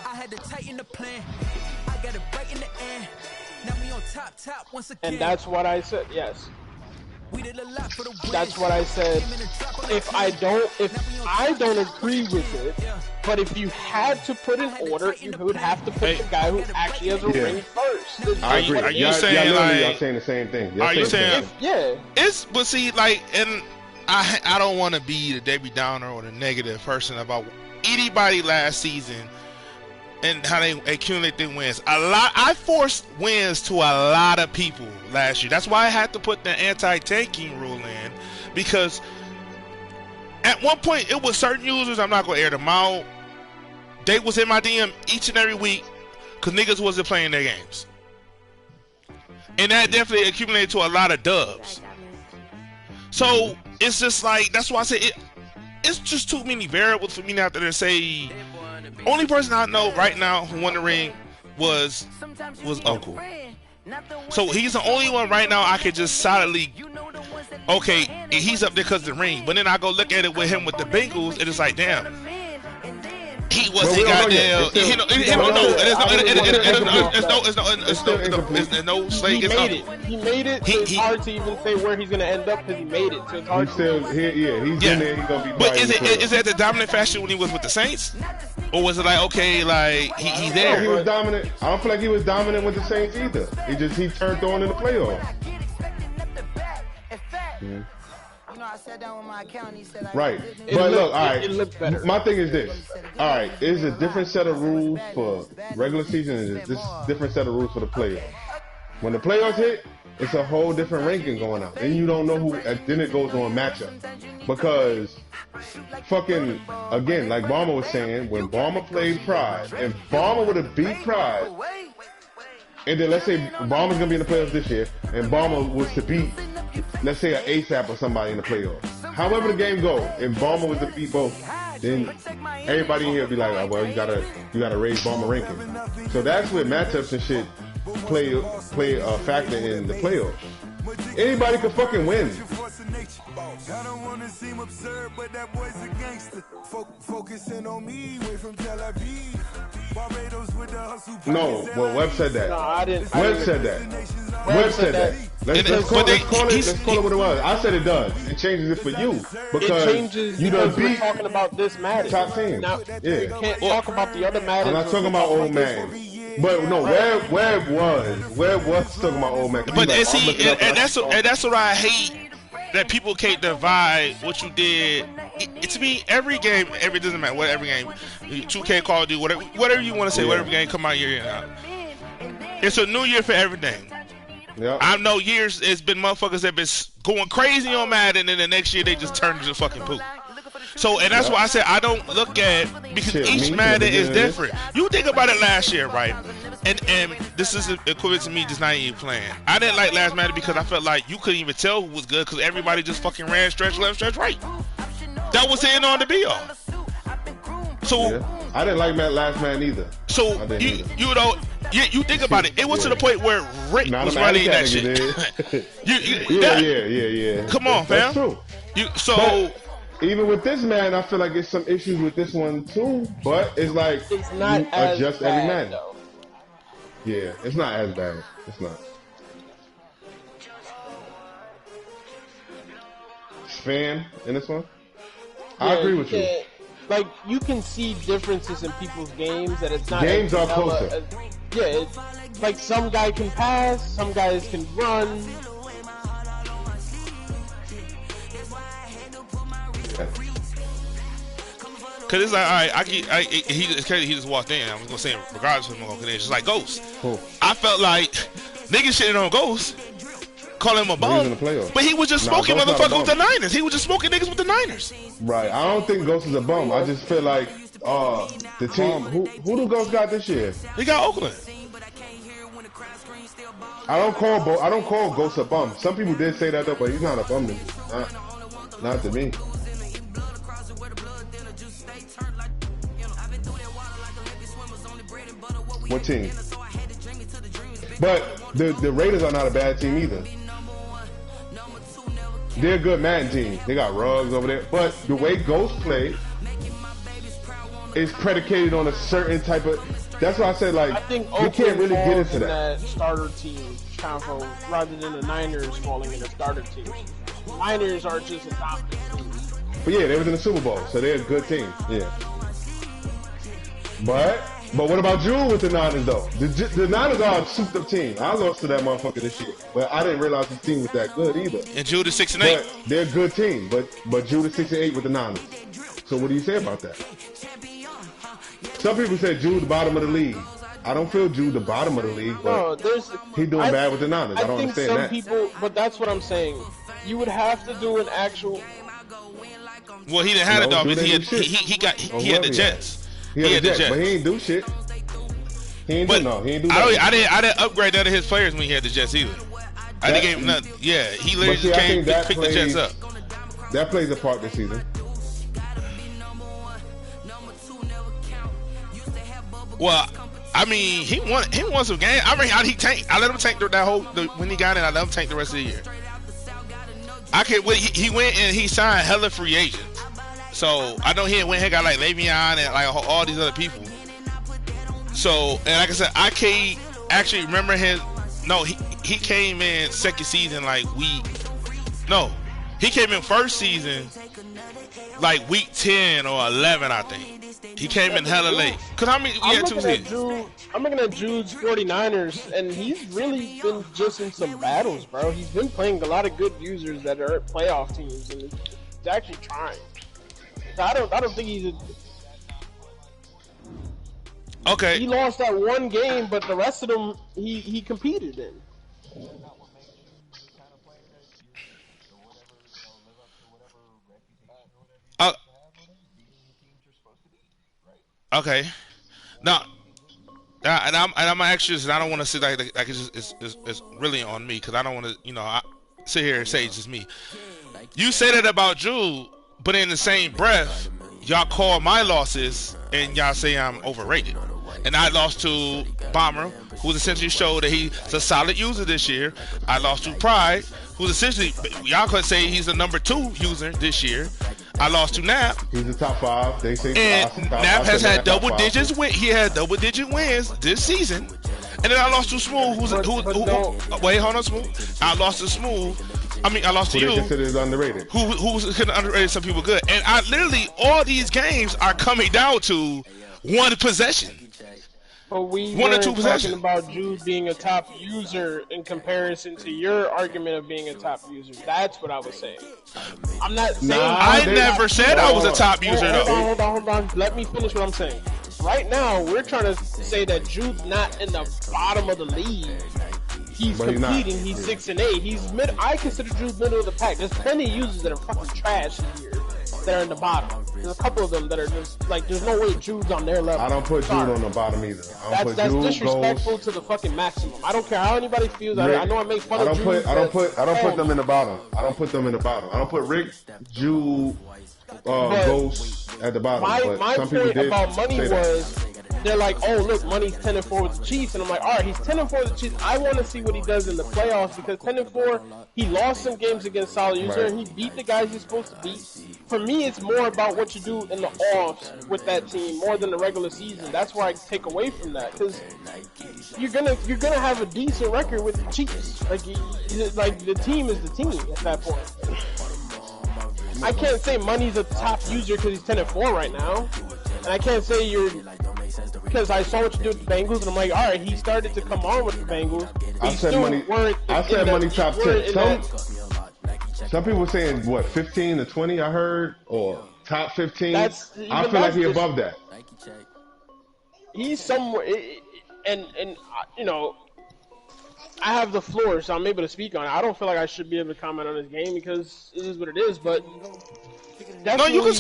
I had to tighten the plan. I got it right in the end. Now we on top once again. And that's what I said. Yes. That's what I said. If I don't agree with it, but if you had to put an order, you would have to put the guy who actually has a ring first. Are you saying like? Y'all saying the same thing? Are you saying? Yeah. But see, like, and I don't want to be the Debbie Downer or the negative person about anybody last season and how they accumulate their wins. I forced wins to a lot of people last year. That's why I had to put the anti-tanking rule in, because at one point it was certain users, I'm not gonna air them out, they was in my DM each and every week because niggas wasn't playing their games, and that definitely accumulated to a lot of dubs. So it's just like, that's why I say it's just too many variables for me now to say. Only person I know right now who won the ring was Uncle. So he's the only one right now I could just solidly okay, he's up there because of the ring. But then I go look at it with him with the Bengals, and it's like, damn, he wasn't goddamn. He don't know. There's no slaying. He made it. So it's hard to even say where he's gonna end up because he made it. So it's hard. He's still here. Yeah, he's in there. He's gonna be. But is it the dominant fashion when he was with the Saints, or was it like, okay, like he's there? He was dominant. I don't feel like he was dominant with the Saints either. He turned on in the playoffs. Yeah. Right, but look, all right. My thing is this. All right, it's a different set of rules for regular season, and this different set of rules for the playoffs. When the playoffs hit, it's a whole different ranking going out, and you don't know who. And then it goes on matchup because fucking again, like Balmer was saying, when Balmer played Pride, if Balmer would have beat Pride, and then let's say Balmer's gonna be in the playoffs this year, and Balmer was to beat, let's say, an ASAP or somebody in the playoffs. However the game goes, if Balmer was to beat both, then everybody in here would be like, oh, well, you gotta raise Balmer ranking. So that's where matchups and shit play a factor in the playoffs. Anybody could fucking win. I don't wanna seem absurd, but that boy's a gangster. Focusing on me, way from Tel Aviv. Barbados with the hustle. No, well, Webb said that. No, I didn't. Webb said that. Webb said that. Let's call it what it was. I said it does. It changes it for you because it changes you because done beat we're talking about this Madden. top team. Now, Yeah. you can't talk about the other Madden. I'm not talking about old man. But no, Webb was talking about old man. But that's what I hate, that people can't divide what you did. To me, every game, doesn't matter what every game, 2K, Call of Duty, whatever you want to say, whatever game come out year in out. It's a new year for everything. Yep. I know years it's been motherfuckers that been going crazy on Madden, and then the next year they just turn into fucking poop. So, and that's why I said I don't look at, because each Madden is different. You think about it last year, right? And this is equivalent to me just not even playing. I didn't like last Madden because I felt like you couldn't even tell who was good because everybody just fucking ran stretch left, stretch right. That was the end on the be all. So yeah. I didn't like last man either. So you know, you think about it. It was to the point where Rick was running that shit. Yeah. Come on, fam. That's true. But even with this man, I feel like there's some issues with this one too. But it's like it's not as adjust bad, every man. Though. Yeah, it's not as bad. It's not. Fan in this one? Yeah, I agree with you. Like, you can see differences in people's games that it's not. Games are closer. It's like some guy can pass, some guys can run. Cause it's like, all right, he just walked in. I was gonna say, regardless of him walking in, it's just like Ghost. Cool. I felt like niggas shitting on Ghost, calling him a bum, but he was just smoking motherfuckers with the Niners. He was just smoking niggas with the Niners. Right. I don't think Ghost is a bum. I just feel like the team. Who do Ghost got this year? He got Oakland. I don't call Ghost a bum. Some people did say that though, but he's not a bum to me. Not to me. What team? But the Raiders are not a bad team either. They're a good Madden team. They got Ruggs over there. But the way Ghost plays is predicated on a certain type of. That's why I said, like, we can't really get into that. Starter team combo rather than the Niners falling in a starter team. The Niners are just a dominant team. But yeah, they was in the Super Bowl, so they're a good team. Yeah. But what about Jewel with the Niners though? The Niners are a souped up team. I lost to that motherfucker this year, but I didn't realize his team was that good either. And Jewel is 6-8. But they're a good team, but Jewel is 6-8 with the Niners. So what do you say about that? Some people said Jewel the bottom of the league. I don't feel Jewel the bottom of the league, but he's doing bad with the Niners. I don't understand that. People, but that's what I'm saying. You would have to do an actual. Well, he didn't have the Dolphins. He had the Jets. He had the Jets, but he ain't do shit. He ain't do nothing. I didn't upgrade none of his players when he had the Jets either. I didn't give him nothing. Yeah, he literally just came to pick the Jets up. That plays a part this season. Well, I mean, he won some games. I mean, he tanked. I let him tank that when he got in. I let him tank the rest of the year. I can. He went and he signed hella free agents. So I know he went and got like Le'Veon and like all these other people. So and like I said, I can't actually remember him. No, he came in second season like he came in first season like week 10 or 11, I think. He came in hella late. Cause how many? I'm looking at Jude's 49ers, and he's really been just in some battles, bro. He's been playing a lot of good users that are playoff teams, and he's actually trying. So I don't think he's. Okay. He lost that one game, but the rest of them he competed in. Okay. Now, and I'm anxious, and I don't want to say like it's really on me because I don't want to sit here and say it's just me. You say that about Jude, but in the same breath, y'all call my losses and y'all say I'm overrated. And I lost to Bomber, who's essentially showed that he's a solid user this year. I lost to Pride, who's essentially, y'all could say he's a number 2 user this year. I lost to Nap. He's a top 5. They say and Nap has had double digits win. He had double-digit wins this season. And then I lost to Smooth, wait, hold on, Smooth. I lost to Smooth. I lost to you. Who they consider underrated. Who's considered underrated? Some people good. And I literally all these games are coming down to one possession. But we one or two talking possessions about Jude being a top user in comparison to your argument of being a top user. That's what I was saying. I'm not saying. I never said I was a top user though. Hold on. Let me finish what I'm saying. Right now, we're trying to say that Jude's not in the bottom of the league. He's competing. He's 6 and 8. He's mid. I consider Jude middle of the pack. There's plenty of users that are fucking trash here that are in the bottom. There's a couple of them that are just like, there's no way Jude's on their level. I don't put Jude on the bottom either. That's disrespectful to the fucking maximum. I don't care how anybody feels. I know I make fun of Jude. I don't put them in the bottom. I don't put them in the bottom. I don't put Rick, Jude, Ghost at the bottom. My point about Money was, they're like, oh look, Money's 10-4 with the Chiefs, and I'm like, all right, he's 10-4 with the Chiefs. I want to see what he does in the playoffs because 10-4, he lost some games against solid user, and he beat the guys he's supposed to beat. For me, it's more about what you do in the offs with that team more than the regular season. That's where I take away from that because you're gonna have a decent record with the Chiefs. Like the team is the team at that point. I can't say Money's a top user because he's 10-4 right now, and I can't say because I saw what you did with the Bengals, and I'm like, all right, he started to come on with the Bengals. I said Money top 10. Some people were saying, what, 15 to 20, I heard? Or top 15? I feel like he's above that. He's somewhere, and I have the floor, so I'm able to speak on it. I don't feel like I should be able to comment on this game because it is what it is, but... No, you can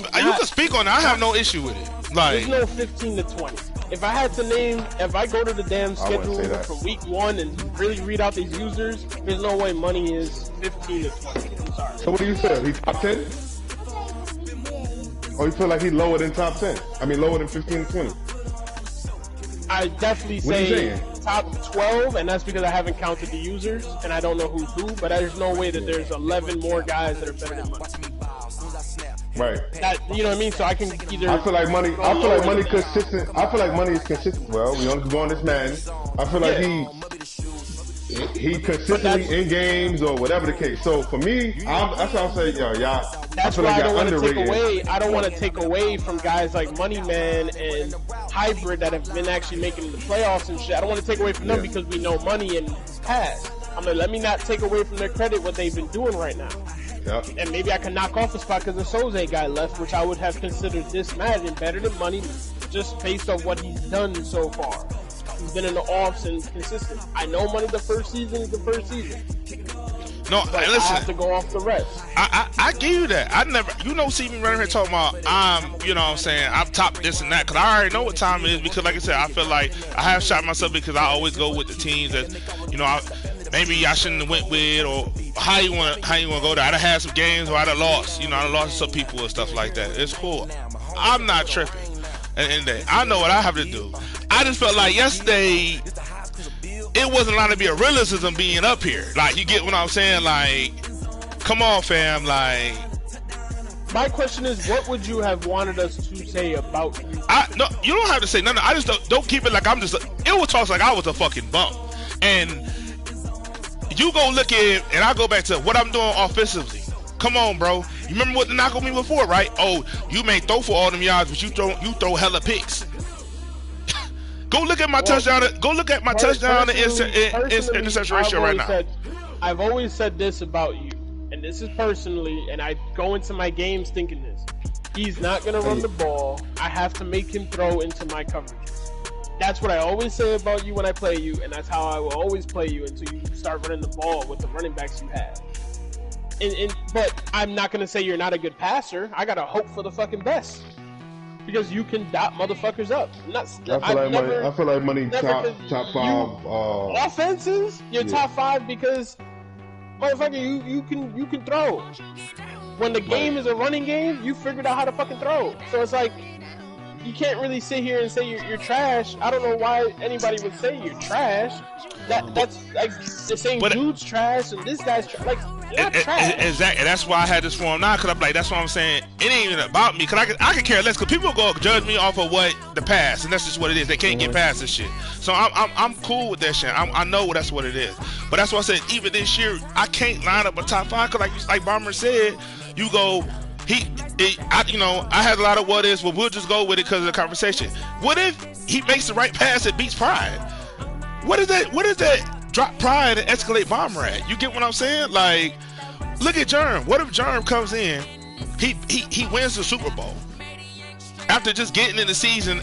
speak on it. I have no issue with it. There's no 15 to 20. If I had to name, if I go to the damn schedule from week 1 and really read out these users, there's no way Money is 15 to 20. I'm sorry. So what do you feel? He top 10? Or you feel like he's lower than top 10? I mean, lower than 15 to 20? I definitely say top 12, and that's because I haven't counted the users, and I don't know who's who, but there's no way that there's 11 more guys that are better than Money. Right. You know what I mean? So I can either. I feel like Money consistent. I feel like Money is consistent. Well, we only go on this man. I feel like he consistently in games or whatever the case. So for me, that's what I'm saying, y'all. That's why I don't want to take away. I don't want to take away from guys like Money Man and Hybrid that have been actually making the playoffs and shit. I don't want to take away from them because we know Money and past. I'm like, let me not take away from their credit what they've been doing right now. Yep. And maybe I can knock off a spot because the Soze guy left, which I would have considered this Madden better than Money just based on what he's done so far. He's been in the offs and consistent. I know Money the first season is the first season. No, but listen. I have to go off the rest. I give you that. I never, see me running here talking about I'm top this and that because I already know what time it is because like I said, I feel like I have shot myself because I always go with the teams that, maybe I shouldn't have went with or how you want to go there. I'd have had some games where I'd have lost. I'd have lost to some people and stuff like that. It's cool. I'm not tripping. At the end of the day, I know what I have to do. I just felt like yesterday it wasn't allowed to be a realism being up here. Like, you get what I'm saying? Like, come on, fam. Like, my question is, what would you have wanted us to say about you? No, you don't have to say nothing. I just don't keep it like I'm just. It was talks like I was a fucking bum, and you go look at, and I go back to what I'm doing offensively. Come on, bro. You remember what the knock on me before, right? Oh, you may throw for all them yards, but you throw hella picks. Go look at my touchdown. Go look at my touchdown and interception ratio right now. I've always said this about you, and this is personally, and I go into my games thinking this. He's not gonna run the ball. I have to make him throw into my coverages. That's what I always say about you when I play you, and that's how I will always play you until you start running the ball with the running backs you have. But I'm not gonna say you're not a good passer. I gotta hope for the fucking best because you can dot motherfuckers up. I feel like money top five offenses. You're top five because motherfucker, you can throw. When the game is a running game, you figured out how to fucking throw. So it's like you can't really sit here and say you're trash. I don't know why anybody would say you're trash. That's like the same dude's trash and this guy's trash. Like, not trash. Exactly. That's why I had this form now, because I'm like, that's what I'm saying. It ain't even about me, because I can care less, because people go judge me off of what the past, and that's just what it is. They can't get past this shit. So I'm cool with that shit. I know that's what it is. But that's why I said, even this year, I can't line up a top five, because like Bomber said, you go, I had a lot of what ifs, but we'll just go with it because of the conversation. What if he makes the right pass that beats Pride? What is that drop Pride and escalate Bomber at? You get what I'm saying? Like, look at Germ. What if Germ comes in, he wins the Super Bowl after just getting in the season,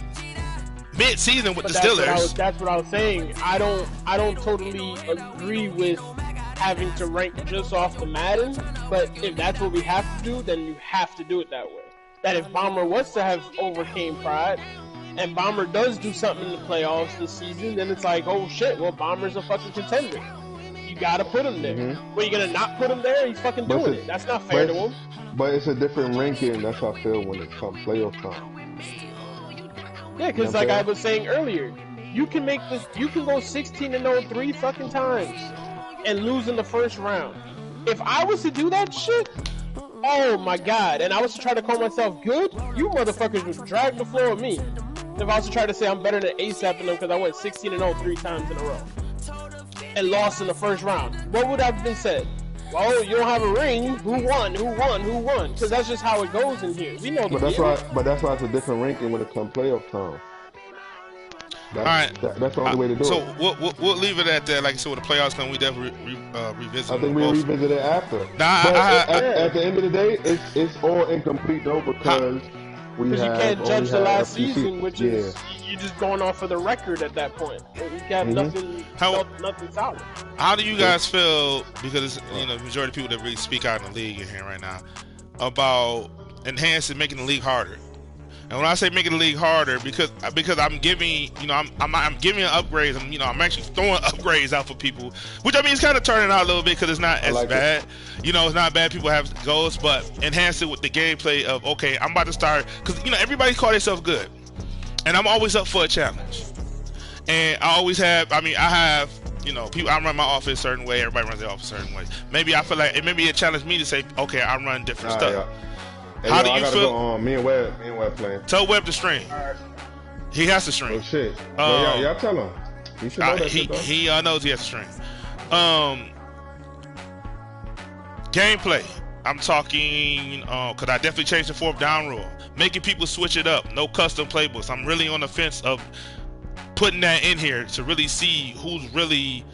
mid-season with the Steelers? That's what I was saying. I don't totally agree with having to rank just off the Madden, but if that's what we have to do, then you have to do it that way. That if Bomber was to have overcame Pride, and Bomber does do something in the playoffs this season, then it's like, oh shit, well, Bomber's a fucking contender. You gotta put him there. Mm-hmm. Well, you're gonna not put him there? He's fucking doing it. That's not fair to him. But it's a different ranking. That's how I feel when it comes playoff time. Yeah, because like I was saying earlier, you can make this. You can go 16-0 3 fucking times and lose in the first round. If I was to do that shit, oh my god, and I was to try to call myself good, you motherfuckers would drag the floor with me. If I was to try to say I'm better than ASAP in them because I went 16-0 3 times in a row and lost in the first round, what would have been said? Well, you don't have a ring. Who won? Who won? Who won? Because that's just how it goes in here. We know. But that's why it's a different ranking when it comes playoff time. All right, that's the only way to do it. So we'll leave it at that. Like I said, when the playoffs come, we definitely revisit. I think we'll revisit it after. At the end of the day, it's all incomplete though because you can't judge the last season, which is you're just going off of the record at that point. You got nothing solid. How do you guys feel? Because the majority of people that really speak out in the league in here right now about enhancing, making the league harder. And when I say making the league harder, because I'm giving, I'm giving upgrades. I'm actually throwing upgrades out for people, which I mean it's kind of turning out a little bit because it's not as bad. It's not bad. People have goals, but enhance it with the gameplay of okay, I'm about to start because everybody call themselves good, and I'm always up for a challenge. And I always have. I have. People. I run my offense a certain way. Everybody runs their offense a certain way. Maybe I feel like it maybe it challenged me to say, okay, I run different stuff. Yeah. Hey, how do you feel? Go, me and Webb playing. Tell Webb to stream. He has to stream. Oh shit. Y'all tell him. He should know that shit, though. He knows he has to stream. Gameplay. I'm talking because I definitely changed the 4th down rule, making people switch it up. No custom playbooks. I'm really on the fence of putting that in here to really see who's really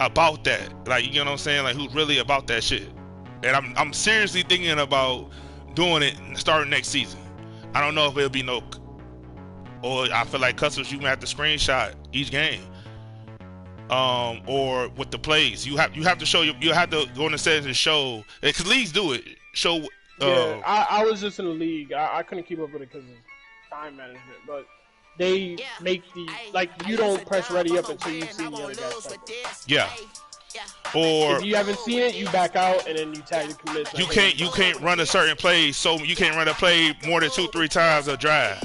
about that. Like, you know what I'm saying? Like, who's really about that shit. And I'm seriously thinking about doing it starting next season. I don't know if it'll be or I feel like customers you might have to screenshot each game, or with the plays you have to show you have to go in the settings and show because leagues do it. Show. I was just in the league. I couldn't keep up with it because of time management, but they make you don't press ready up until you see the other guys. Yeah. Or if you haven't seen it, you back out and then you tag the commits. You can't run a certain play, so you can't run a play more than 2-3 times a drive.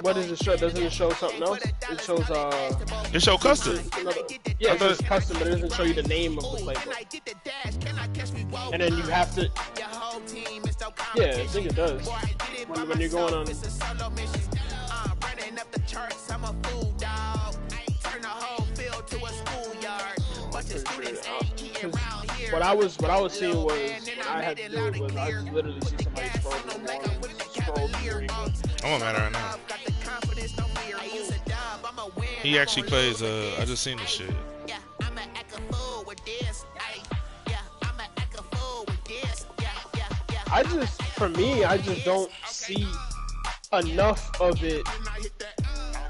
What does it show? Doesn't it show something else? It shows It show custom. Yeah, it says custom, but it doesn't show you the name of the playbook. And then you have to. Yeah, I think it does. When you're going on. What I was seeing was when I had to do it was I just literally see somebody scroll through. I'm on that right now. He actually plays. I just seen this shit. For me, I just don't see enough of it.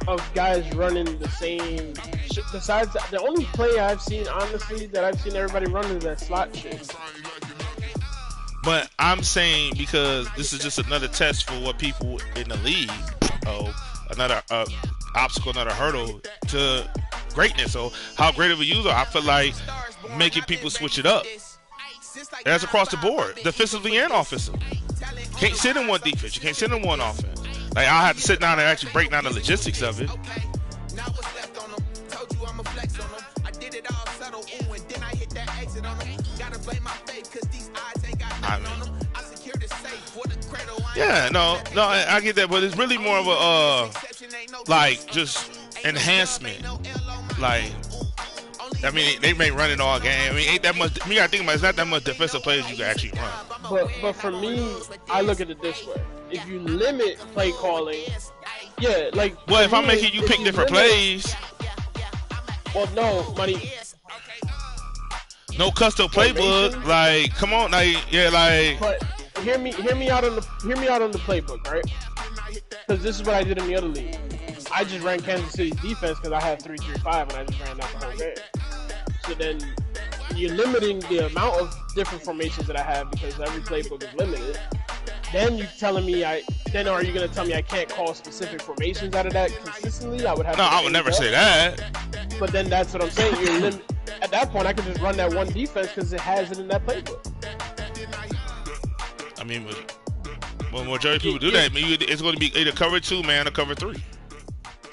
Of guys running the same shit. Besides, the only play I've seen, honestly, that I've seen everybody run is that slot shit. But I'm saying because this is just another test for what people in the league, another obstacle, another hurdle to greatness. So how great of a user, I feel like making people switch it up. That's across the board, defensively and offensively. Can't sit in one defense. You can't sit in one offense. Like, I'll have to sit down and actually break down the logistics of it. I mean, yeah, no, I get that, but it's really more of a, like, just enhancement. Like, I mean, they may run it all game. I mean, ain't that much. You gotta think about it, it's not that much defensive players you can actually run. But for me, I look at it this way: if you limit play calling, yeah, like. Well, if I'm making you pick different plays. Well, no, money. No custom playbook. Like, come on, like, yeah, like. But hear me out on the playbook, right? Because this is what I did in the other league. I just ran Kansas City's defense because I had 3-3-5 and I just ran that the whole game. So then you're limiting the amount of different formations that I have because every playbook is limited. Then you're telling me then are you gonna tell me I can't call specific formations out of that consistently? I would have. No, I would never say that. But then that's what I'm saying. You're at that point, I could just run that one defense because it has it in that playbook. I mean, when majority of people do that, I mean, it's going to be either cover 2 man or cover 3.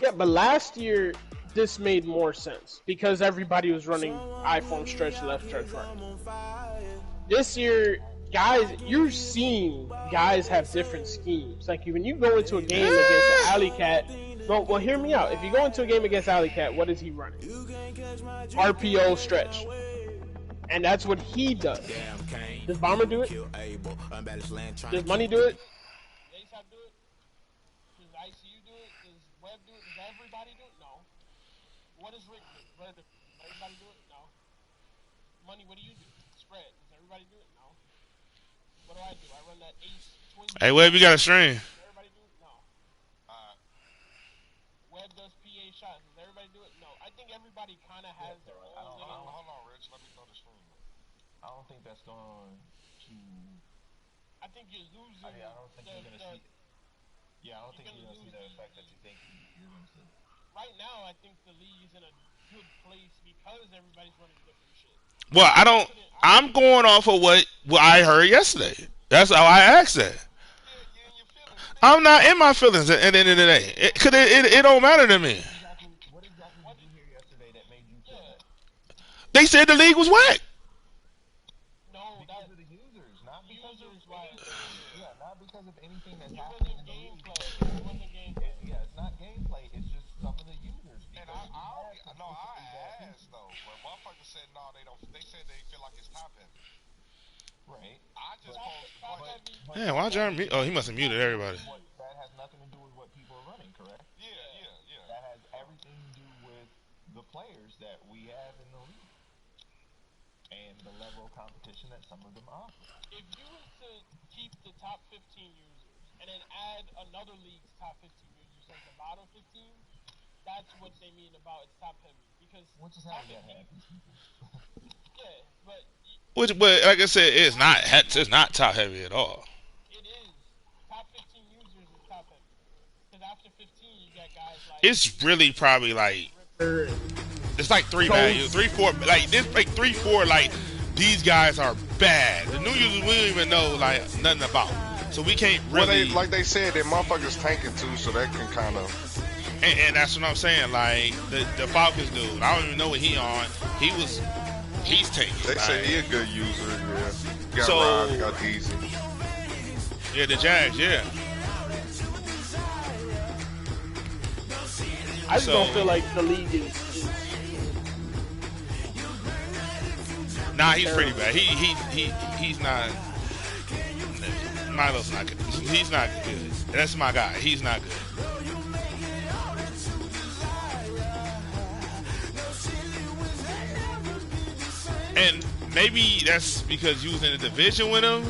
Yeah, but last year this made more sense because everybody was running I-form stretch left, stretch right. This year, guys, you're seeing guys have different schemes. Like when you go into a game against Alley Cat, well, hear me out. If you go into a game against Alley Cat, what is he running? RPO stretch, and that's what he does. Does Bomber do it? Does Money do it? What does Rick do? Does everybody do it? No. Money, what do you do? Spread. Does everybody do it? No. What do? I run that ace twin. Hey, Webb, you got a stream. Does everybody do it? No. Webb does PA shots. Does everybody do it? No. I think everybody kind of has their own little... Hold on, Rich. Let me throw the stream. I don't think that's going to... I think you're losing... I don't think you're going to see... Yeah, I don't think you're going to see the effect that you think you're going to see. Right now, I think the league is in a good place because everybody's running different shit. Well, I'm going off of what I heard yesterday. That's how I asked that. I'm not in my feelings at the end of the day. It don't matter to me. What exactly did you hear yesterday that made you feel that? They said the league was whack. No, because of the users, not because of not because of anything that's happening in the league. Yeah, it's not gameplay. It's just some of the users. And I asked though, but motherfuckers said no, they don't. They said they feel like it's top heavy. Right. I just posed the question. Man, why Jeremy mute? Oh, he must have muted everybody. That has nothing to do with what people are running, correct? Yeah. That has everything to do with the players that we have in the league and the level of competition that some of them offer. If you were to keep the top 15 users and then add another league's top 15 users as the bottom 15, that's what they mean about it's top heavy. Because which is how that happens. Yeah, but like I said, it's not top heavy at all. It is. Top 15 users is top heavy. Because after 15, you got guys like... It's really probably like... It's like 3 values. 3, 4... Like, this like 3, 4, like, these guys are bad. The new users we don't even know, like, nothing about. So we can't Well, really. like they said, that motherfuckers tanking too, so that can kind of. And that's what I'm saying. Like the Falcons dude, I don't even know what he on. He's taking. They say he a good user. Yeah. Got Rod, got Easy. Yeah, the Jags. Yeah. I just don't feel like the league is Nah, he's pretty bad. He's not. Milo's not good. He's not good. That's my guy. He's not good. And maybe that's because you was in a division with him.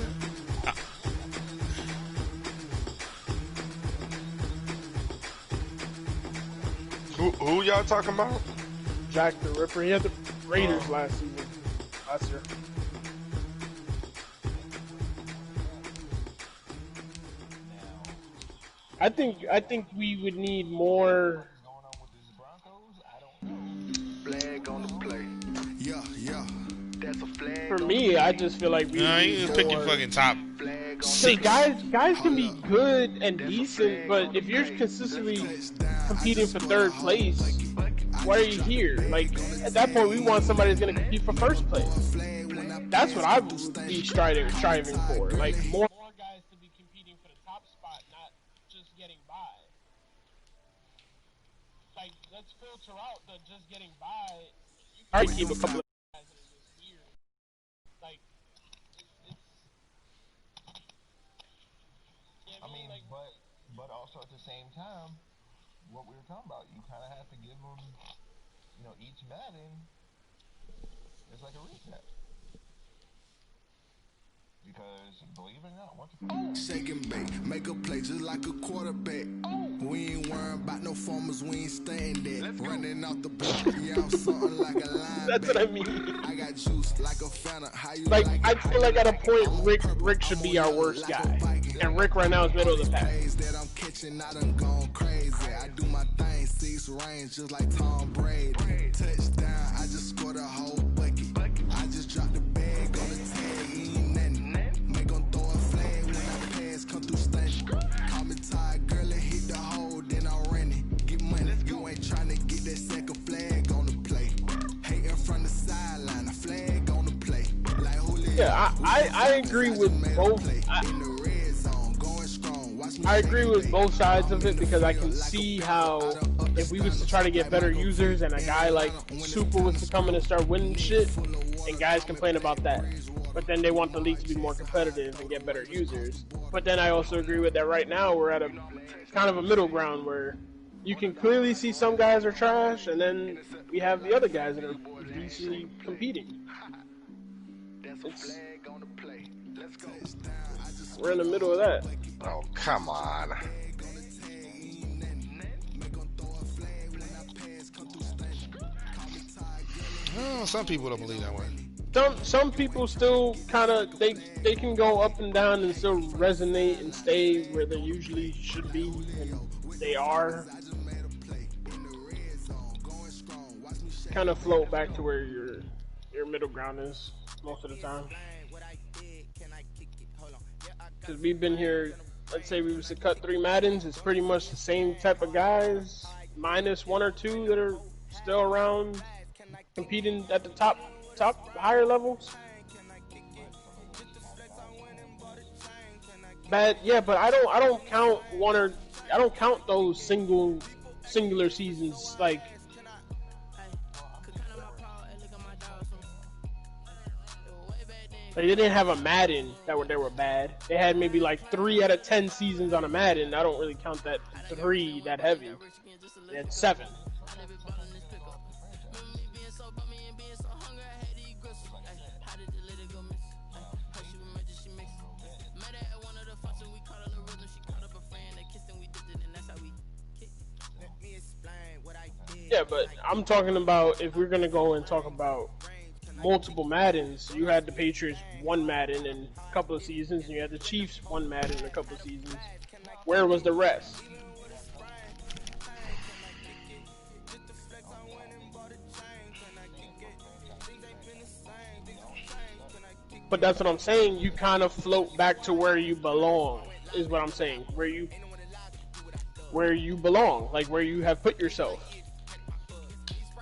Who y'all talking about? Jack the Ripper. He had the Raiders last season. Last year. I think we would need more. Flag on the play. Yeah. That's a flag. For me, I just feel like we. No, he was picking fucking top six. Guys can be good and decent, but if you're consistently competing for third place, why are you here? Like at that point, we want somebody that's gonna compete for first place. That's what I would be striving for. Like more guys to be competing for the top spot, not just getting by. Like let's filter out the just getting by. I keep a couple of guys that are just weird. Like it's I mean, but also at the same time, what we were talking about, you kind of have to give them, each Madden is like a reset. Because, believe it or not, Shake and bake, make a play just like a quarterback. We ain't worrying about no formers, we ain't staying there. Running out the block, yeah, I'm something like a linebacker. That's what I mean. I got juice like a Fanta. How you like I feel like at a point, Rick should be our worst guy. And Rick right now is middle of the pack. That I'm catching, I done gone crazy. I do my thing, 6 range, just like Tom Brady. Touchdown, I just scored a whole bucket. I just dropped the bag on the tag, ain't nothing. Make them throw a flag when I pass, come through stunning. Call me tired, girl, and hit the hole, then I ran it. Get money, you ain't tryna get that second flag on the play. Hating from the sideline, a flag on the play. Like yeah, I agree with both. I agree with both sides of it because I can see how if we was to try to get better users and a guy like Super was to come in and start winning shit, and guys complain about that. But then they want the league to be more competitive and get better users. But then I also agree with that right now we're at a kind of a middle ground where you can clearly see some guys are trash, and then we have the other guys that are decently competing. We're in the middle of that. Oh, come on. Oh, some people don't believe that way. Some people still kind of they can go up and down and still resonate and stay where they usually should be, and they are. Kind of float back to where your middle ground is most of the time. Because we've been here, let's say we was to cut 3 Maddens, it's pretty much the same type of guys, minus 1 or 2 that are still around competing at the top higher levels. But yeah, but I don't count I don't count those singular seasons like. They didn't have a Madden they were bad. They had maybe like 3 out of 10 seasons on a Madden. I don't really count that 3 that heavy. They had 7. Yeah, but I'm talking about if we're gonna go and talk about multiple Maddens. You had the Patriots 1 Madden in a couple of seasons, and you had the Chiefs 1 Madden in a couple of seasons. Where was the rest? But that's what I'm saying. You kind of float back to where you belong. is what I'm saying. Where you belong, like where you have put yourself.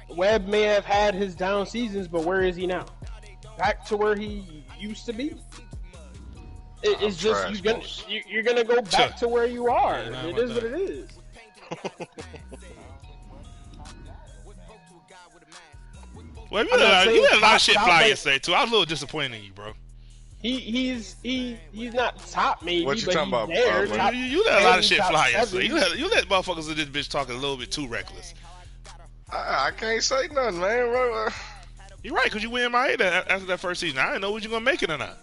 Webb may have had his down seasons, but where is he now? Back to where he used to be. It's just you're gonna go back to where you are. It is what it is. Well, you had a lot of shit fly yesterday too. I was a little disappointed in you, bro. He's not top maybe, what you but talking he's about? there. You let a lot of shit fly yesterday. You let motherfuckers in this bitch talking a little bit too reckless. I can't say nothing, man. You're right, because you win my head after that first season. I didn't know what you gonna make it or not.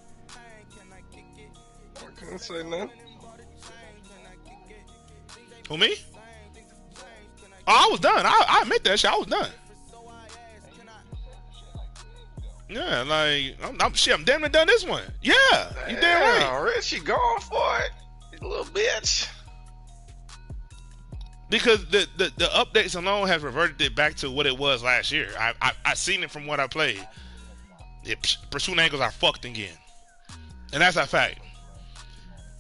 I can't say nothing. Who, me? Oh, I was done. I admit that shit. I was done. Yeah, like I'm damn near done this one. Yeah, you damn right. Richie going for it, you little bitch. Because the updates alone have reverted it back to what it was last year. I seen it from what I played. Pursuit angles are fucked again, and that's a fact.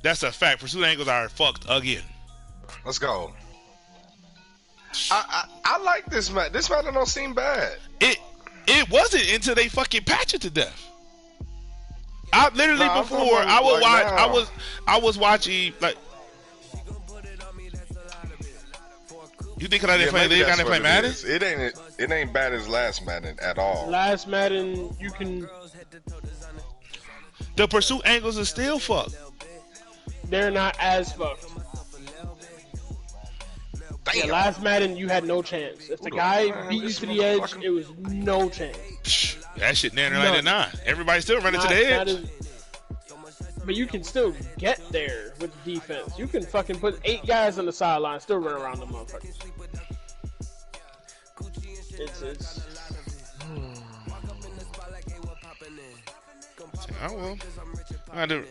That's a fact. Pursuit angles are fucked again. Let's go. I like this match. This match don't seem bad. It wasn't until they fucking patch it to death. I literally before I was watching like. You think I didn't play Madden? It ain't bad as last Madden at all. Last Madden, you can. The pursuit angles are still fucked. They're not as fucked. Yeah, last Madden, you had no chance. If the guy beat you to the edge, it was no chance. That shit down there like that now. Everybody's still running to the edge. But you can still get there with the defense. You can fucking put 8 guys on the sideline, still run around the motherfuckers. It's. I will. I had to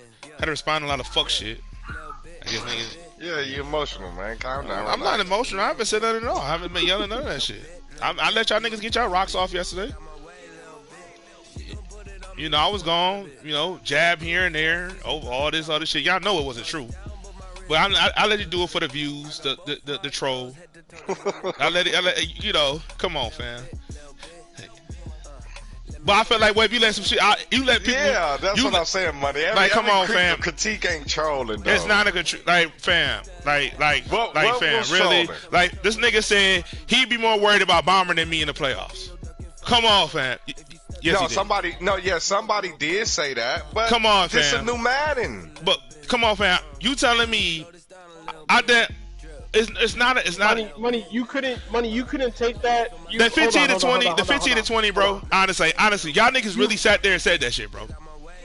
respond to a lot of fuck shit. I guess niggas. Yeah, you emotional, man. Calm down. I'm not emotional. I haven't said that at all. I haven't been yelling none of that shit. I let y'all niggas get y'all rocks off yesterday. You know, I was gone. You know, jab here and there over all this other shit. Y'all know it wasn't true. But I let you do it for the views, the troll. I let you know. Come on, fam. But I feel like, well, if you let some shit out, you let people. Yeah, that's what I'm saying, money. Come on, fam. Critique ain't trolling, though. It's not a good, fam. Fam. Really? Trolling? Like, this nigga saying he'd be more worried about Bomber than me in the playoffs. Come on, fam. Yes, somebody did say that. But come on, fam. This is a new Madden. But come on, fam. You telling me it's not money. You couldn't take that. The 15 to 20, bro. Honestly, y'all niggas really sat there and said that shit, bro.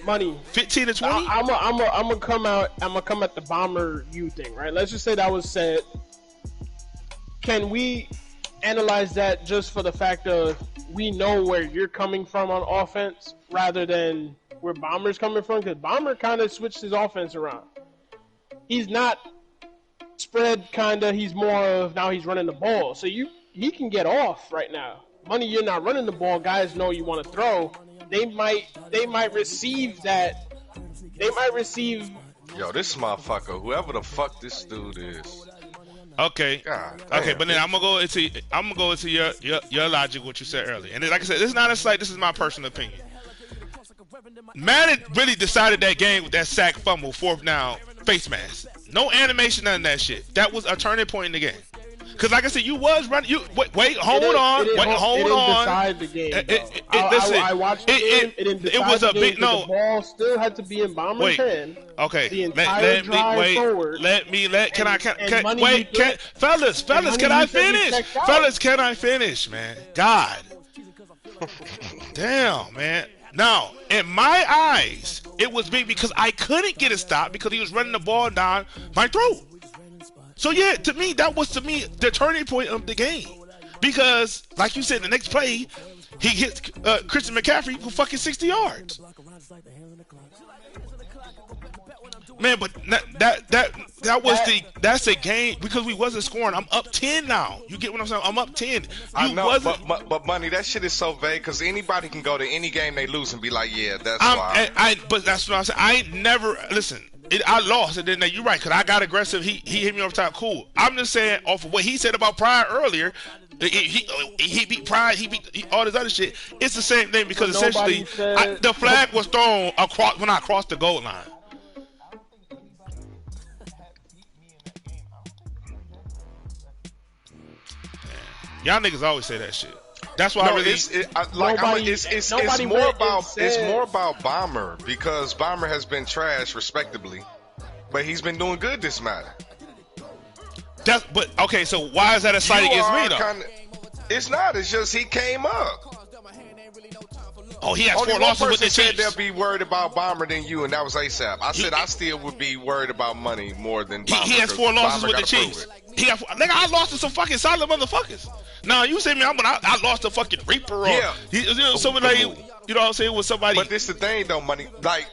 Money. 15 to 20. I'm gonna come at the Bomber U thing, right? Let's just say that was said. Can we analyze that just for the fact of we know where you're coming from on offense rather than where Bomber's coming from? Because Bomber kind of switched his offense around. He's not spread he's more of now he's running the ball. So he can get off right now. Money, you're not running the ball. Guys know you want to throw. They might receive that. They might receive. Yo, this motherfucker, whoever the fuck this dude is. Okay. God, okay, but then I'm gonna go into your logic, what you said earlier. And like I said, this is not a slight. This is my personal opinion. Madden really decided that game with that sack fumble, 4th down face mask. No animation, none of that shit. That was a turning point in the game. Cause like I said, you was running. Hold on. Decide the game. I watched the game. It didn't decide was a the big game. The ball still had to be in Bomber's hand. Okay. The entire drive forward. Fellas, can I finish? Fellas, can I finish, man? God. Damn, man. Now, in my eyes, it was big because I couldn't get a stop because he was running the ball down my throat. So yeah, to me, that was the turning point of the game. Because, like you said, the next play, he hits Christian McCaffrey for fucking 60 yards. Man, but that's a game because we wasn't scoring. I'm up 10 now. You get what I'm saying? I'm up 10. I know, but money, that shit is so vague because anybody can go to any game they lose and be like, yeah, that's why. But that's what I'm saying. I ain't never listen. I lost, and then you're right, because I got aggressive. He hit me off top. Cool. I'm just saying, off of what he said about Pride earlier, he beat Pride, he beat all this other shit. It's the same thing, because essentially, the flag was thrown when I crossed the goal line. Y'all niggas always say that shit. That's why it's more about Bomber, because Bomber has been trash respectably, but he's been doing good this matter. But okay, so why is that a slight against me though? It's not. It's just he came up. Oh, he has 4 losses with the Chiefs. Said they'll be worried about Bomber than you, and that was ASAP. I said I still would be worried about money more than Bomber. He has 4 losses with the Chiefs. Nigga, I lost to some fucking solid motherfuckers. Now you say me, I lost to fucking Reaper or somebody like, you know what I'm saying, with somebody. But this the thing though, money. Like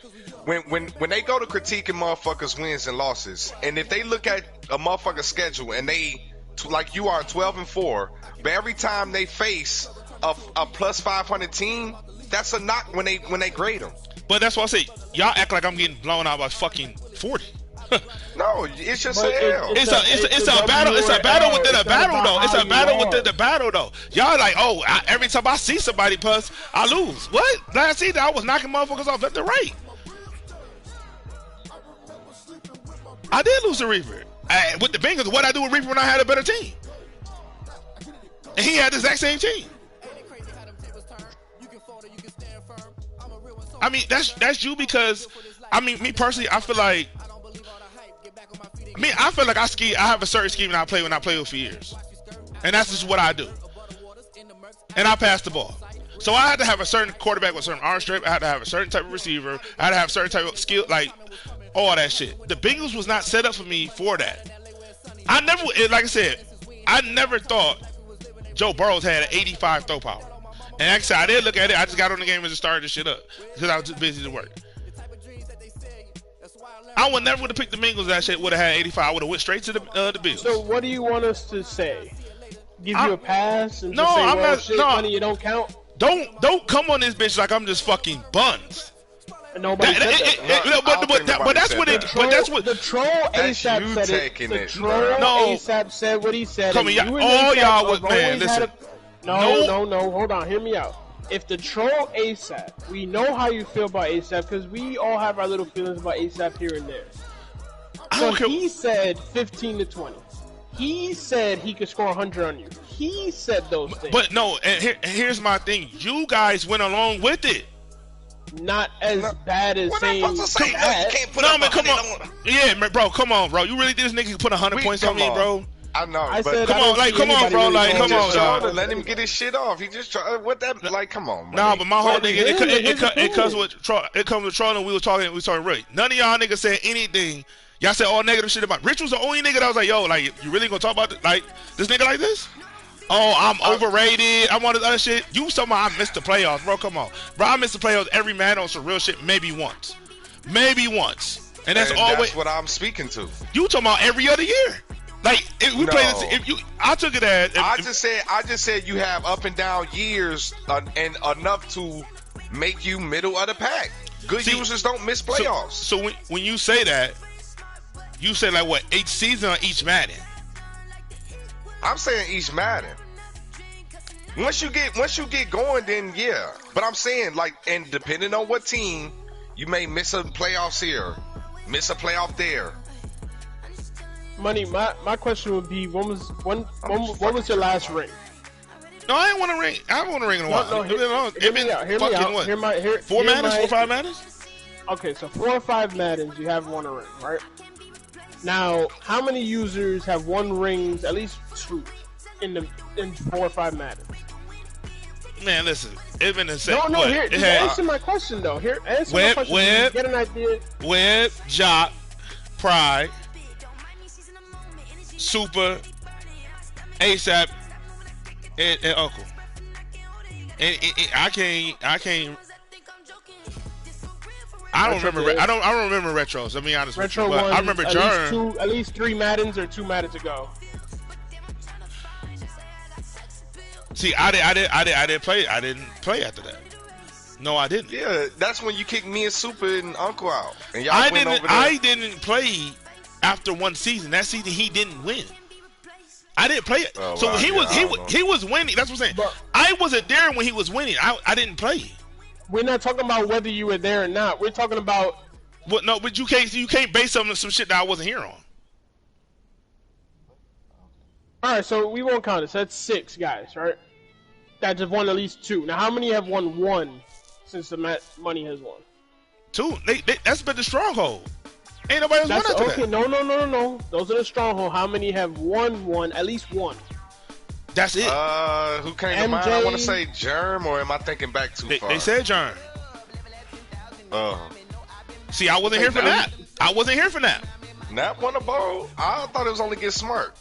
when they go to critiquing motherfuckers' wins and losses, and if they look at a motherfucker's schedule and they like you are 12-4, but every time they face a plus 500 team, that's a knock when they grade them. But that's why I say y'all act like I'm getting blown out by fucking 40. No, it's just L. It's a battle. It's a battle within a battle though. It's a battle within the battle though. Y'all like, every time I see somebody plus, I lose. What? Last season I was knocking motherfuckers off left and right. I did lose to Reaper. With the Bengals, what I do with Reaper when I had a better team, and he had the exact same team. I mean, that's you, because I mean, me personally, I feel like I have a certain scheme that I play when I play with for years, and that's just what I do. And I pass the ball, so I had to have a certain quarterback with a certain arm strength. I had to have a certain type of receiver. I had to have a certain type of skill, like all that shit. The Bengals was not set up for me for that. Like I said, I never thought Joe Burrows had an 85 throw power. And like I said, I didn't look at it. I just got on the game and just started this shit up because I was too busy to work. I would never have picked the Bengals. That shit would have had 85. I would have went straight to the Bills. So what do you want us to say? Give you a pass and no, just say, I'm well, not. shit, no, money, you don't count. Don't come on this bitch like I'm just fucking buns. Nobody said that. But that's what it. But that's what the troll ASAP said. The troll ASAP said what he said. Come on, all y'all was man. Listen. No. Hold on. Hear me out. If the troll ASAP, we know how you feel about ASAP because we all have our little feelings about ASAP here and there. So he said 15 to 20. He said he could score 100 on you. He said those things. But no, and here's my thing. You guys went along with it. Not as bad as saying that. You can't put up come on. Yeah, bro, come on, bro. You really think this nigga can put 100 points on me, bro? I know. Come on, bro. Like, come on, y'all. Let him get his shit off. He just try. What that? Like, come on. Nah, but my whole thing, it comes with trolling. We were talking really. None of y'all niggas said anything. Y'all said all negative shit about. Rich was the only nigga that was like, yo, like, you really gonna talk about this nigga like this? Oh, I'm overrated. I want this other shit. You talking about I missed the playoffs, bro? Come on, bro. I missed the playoffs every man on some real shit. Maybe once, and that's always. That's what I'm speaking to. You talking about every other year? Like if we play this, I took it as. I just said you have up and down years and enough to make you middle of the pack. Good users don't miss playoffs. So when you say that, you say like what, each season or each Madden? I'm saying each Madden. Once you get going, then yeah. But I'm saying like, and depending on what team, you may miss a playoffs here, miss a playoff there. Money. My question would be, when was your last ring? No, I didn't want a ring. I haven't won a ring in a while. No, hear me out. 4 Maddens, 4 or 5 Maddens? Okay, so 4 or 5 Maddens, you have won a ring, right? Now, how many users have won rings, at least 2, in 4 or 5 Maddens? Man, listen, it's been the same. No, answer my question though. Answer my question. Get an idea. Web, Jock, Pride, Super, ASAP, and Uncle. And I can't. I don't remember retros. Let me be honest with you. I remember Jern. At least 3 Maddens or 2 Maddens ago. See, I didn't play. I didn't play after that. No, I didn't. Yeah, that's when you kicked me and Super and Uncle out. And y'all I went didn't. over there. I didn't play after one season. That season he didn't win. I didn't play it. Oh, so wow, he was winning. That's what I'm saying. But I wasn't there when he was winning. I didn't play. we're not talking about whether you were there or not. We're talking about. But no, but you can't base some shit that I wasn't here on. All right, so we won't count it. So that's 6 guys, right? That have won at least 2. Now, how many have won 1 since the Money has won? 2. That's been the stronghold. Ain't nobody else won after okay, that. No. Those are the stronghold. How many have won at least 1? That's it. Who came to mind? I want to say Germ, or am I thinking back too far? They said Germ. Oh. See, I wasn't here for that. I wasn't here for that. Nap won a bowl? I thought it was only Get Smart.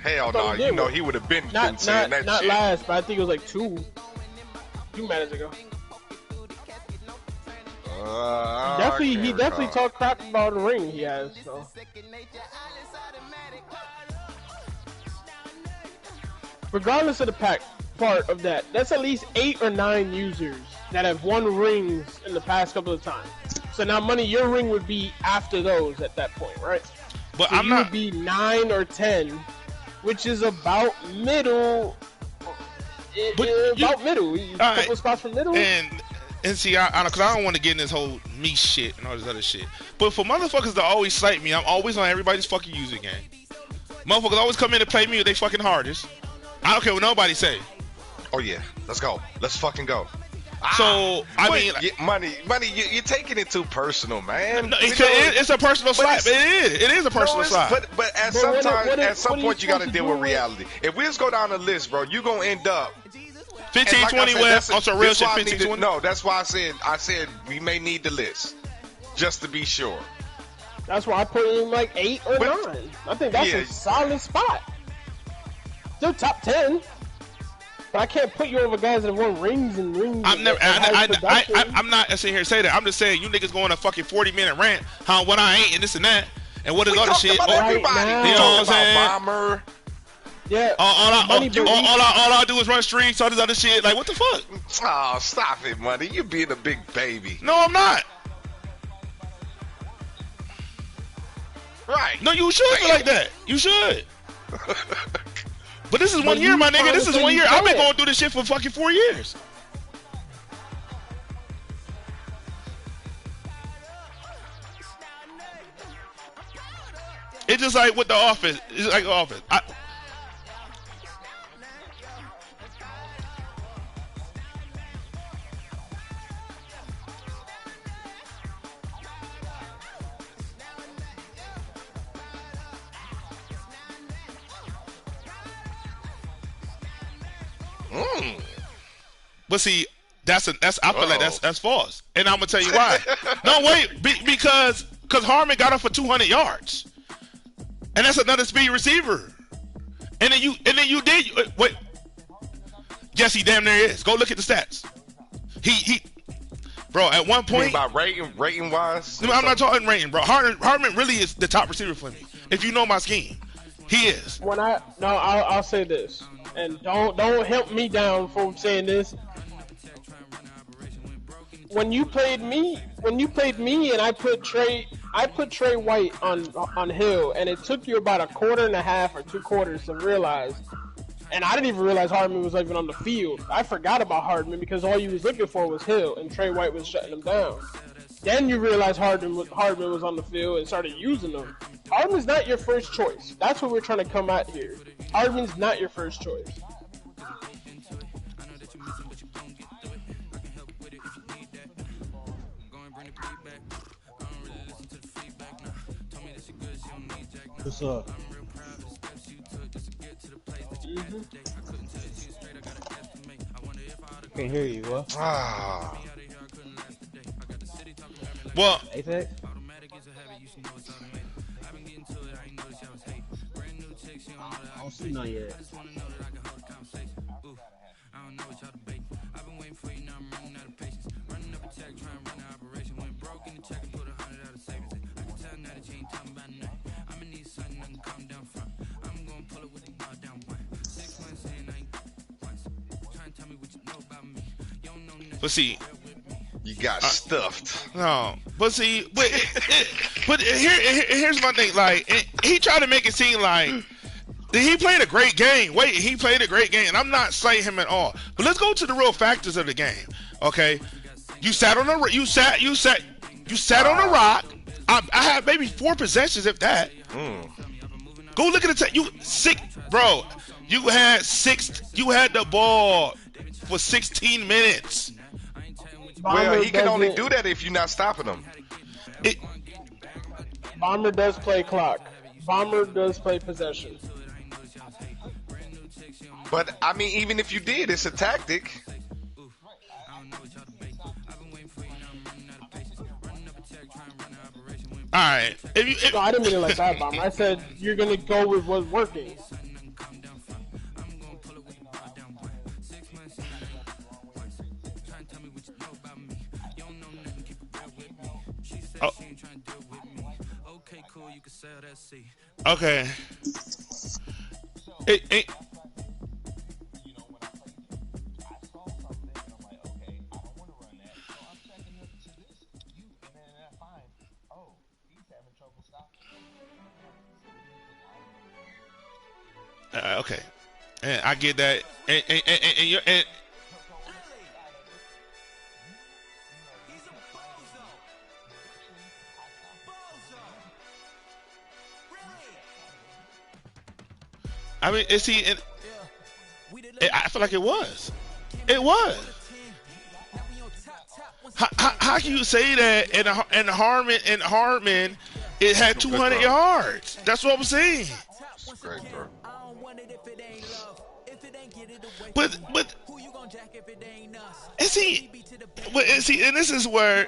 Hell no, you know he would have been saying that not shit. last, but I think it was like 2 managers ago. He definitely talked crap about the ring he has. So. Regardless of the part of that, that's at least 8 or 9 users that have won rings in the past couple of times. So now, Money, your ring would be after those at that point, right? But so would be 9 or 10, which is about middle. Middle. A couple spots from middle. And see, because I don't want to get in this whole me shit and all this other shit. But for motherfuckers to always cite me, I'm always on everybody's fucking user game. Motherfuckers always come in to play me with they fucking hardest. I don't care what nobody say. Oh yeah, let's go. Let's fucking go. So mean, money, you're taking it too personal, man. No, it's a personal slap. It is a personal slap. But at some point you got to deal with reality. If we just go down the list, bro, you gonna end up 15, 20 West on some real shit. 15, 20. No, that's why I said we may need the list just to be sure. That's why I put in like 8 or 9. I think that's a solid spot. Still top 10. But I can't put you over guys that won rings and rings. I'm not sitting here to say that. I'm just saying you niggas go on a fucking 40-minute rant how what I ain't and this and that and what is other shit. Everybody. You know what I'm saying? Bomber. Yeah. All I do is run streaks, all this other shit. Like, what the fuck? Oh, stop it, Money. You being a big baby. No, I'm not. Right. No, you should be like that. You should. But this is 1 year, my nigga. This is 1 year. I've been going through this shit for fucking 4 years. It's just like with the Office. It's like the Office. But see, I feel like that's false, and I'm gonna tell you why. No, wait, because Harmon got him for 200 yards, and that's another speed receiver. And then you did wait. Yes, he damn near is. Go look at the stats. He, bro. At one point, about rating wise. I'm not talking rating, bro. Harmon really is the top receiver for me. If you know my scheme, he is. I'll say this, and don't help me down for saying this. When you played me, and I put Trey White on Hill, and it took you about a quarter and a half or 2 quarters to realize. And I didn't even realize Hardman was even on the field. I forgot about Hardman because all you was looking for was Hill, and Trey White was shutting him down. Then you realize Hardman was on the field and started using them. Hardman's not your first choice. That's what we're trying to come at here. Hardman's not your first choice. What's up? Can't hear you, what? Well, Apex? I don't see none yet. But see, you got stuffed. No, but see, but here's my thing. Like, he tried to make it seem like he played a great game. Wait, he played a great game, and I'm not slighting him at all. But let's go to the real factors of the game. Okay, you sat on the you sat on the rock. I had maybe 4 possessions, if that. Go look at the you sick, bro. You had the ball for 16 minutes. Well, he can only do that if you're not stopping him. Bomber does play clock. Bomber does play possession. But I mean, even if you did, it's a tactic. All right. No, I didn't mean it like that, Bomber. I said you're gonna go with what's working. Oh. Okay. Okay, and I get that, and I mean, is he? I feel like it was. It was. How can you say that? And Harmon, it had 200 yards. That's what I'm saying. That's great, bro. But is he? And this is where.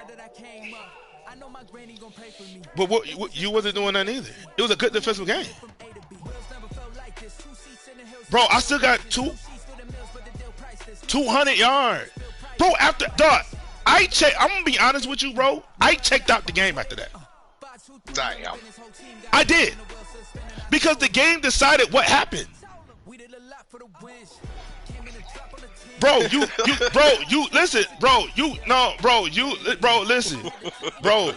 But what you wasn't doing that either. It was a good defensive game. Bro, I still got 200 yards. Bro, after dog, I'm gonna be honest with you, bro. I checked out the game after that. Damn. I did. Because the game decided what happened. Bro, you listen, bro, listen. Bro.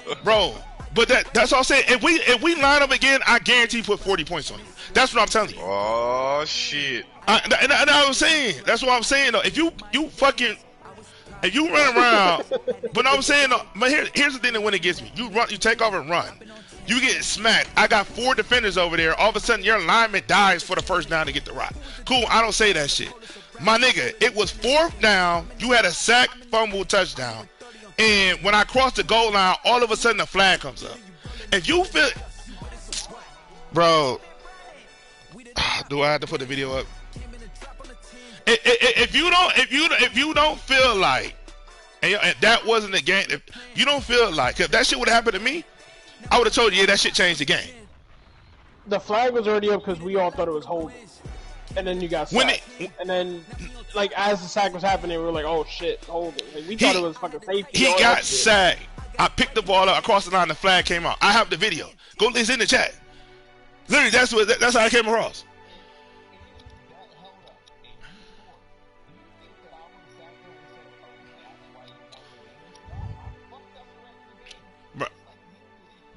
But that's all I'm saying. If we line up again, I guarantee you put 40 points on you. That's what I'm telling you. Oh shit. And I was saying. That's what I'm saying though. If you run around, but I'm saying though, but here's the thing that when it gets me. You take off and run. You get smacked. I got 4 defenders over there. All of a sudden your lineman dies for the first down to get the rock. Cool, I don't say that shit. My nigga, it was 4th down. You had a sack, fumble, touchdown. And when I crossed the goal line, all of a sudden the flag comes up. If you feel, bro, do I have to put the video up? If you don't feel like, and that wasn't the game. If you don't feel like, if that shit would have happened to me, I would have told you, yeah, that shit changed the game. The flag was already up because we all thought it was holding, and then you got sacked. And then, like as the sack was happening, we were like, "Oh shit, holding!" Like, we thought it was fucking safety. He got sacked. I picked the ball up across the line. The flag came out. I have the video. It's in the chat. Literally, that's how I came across.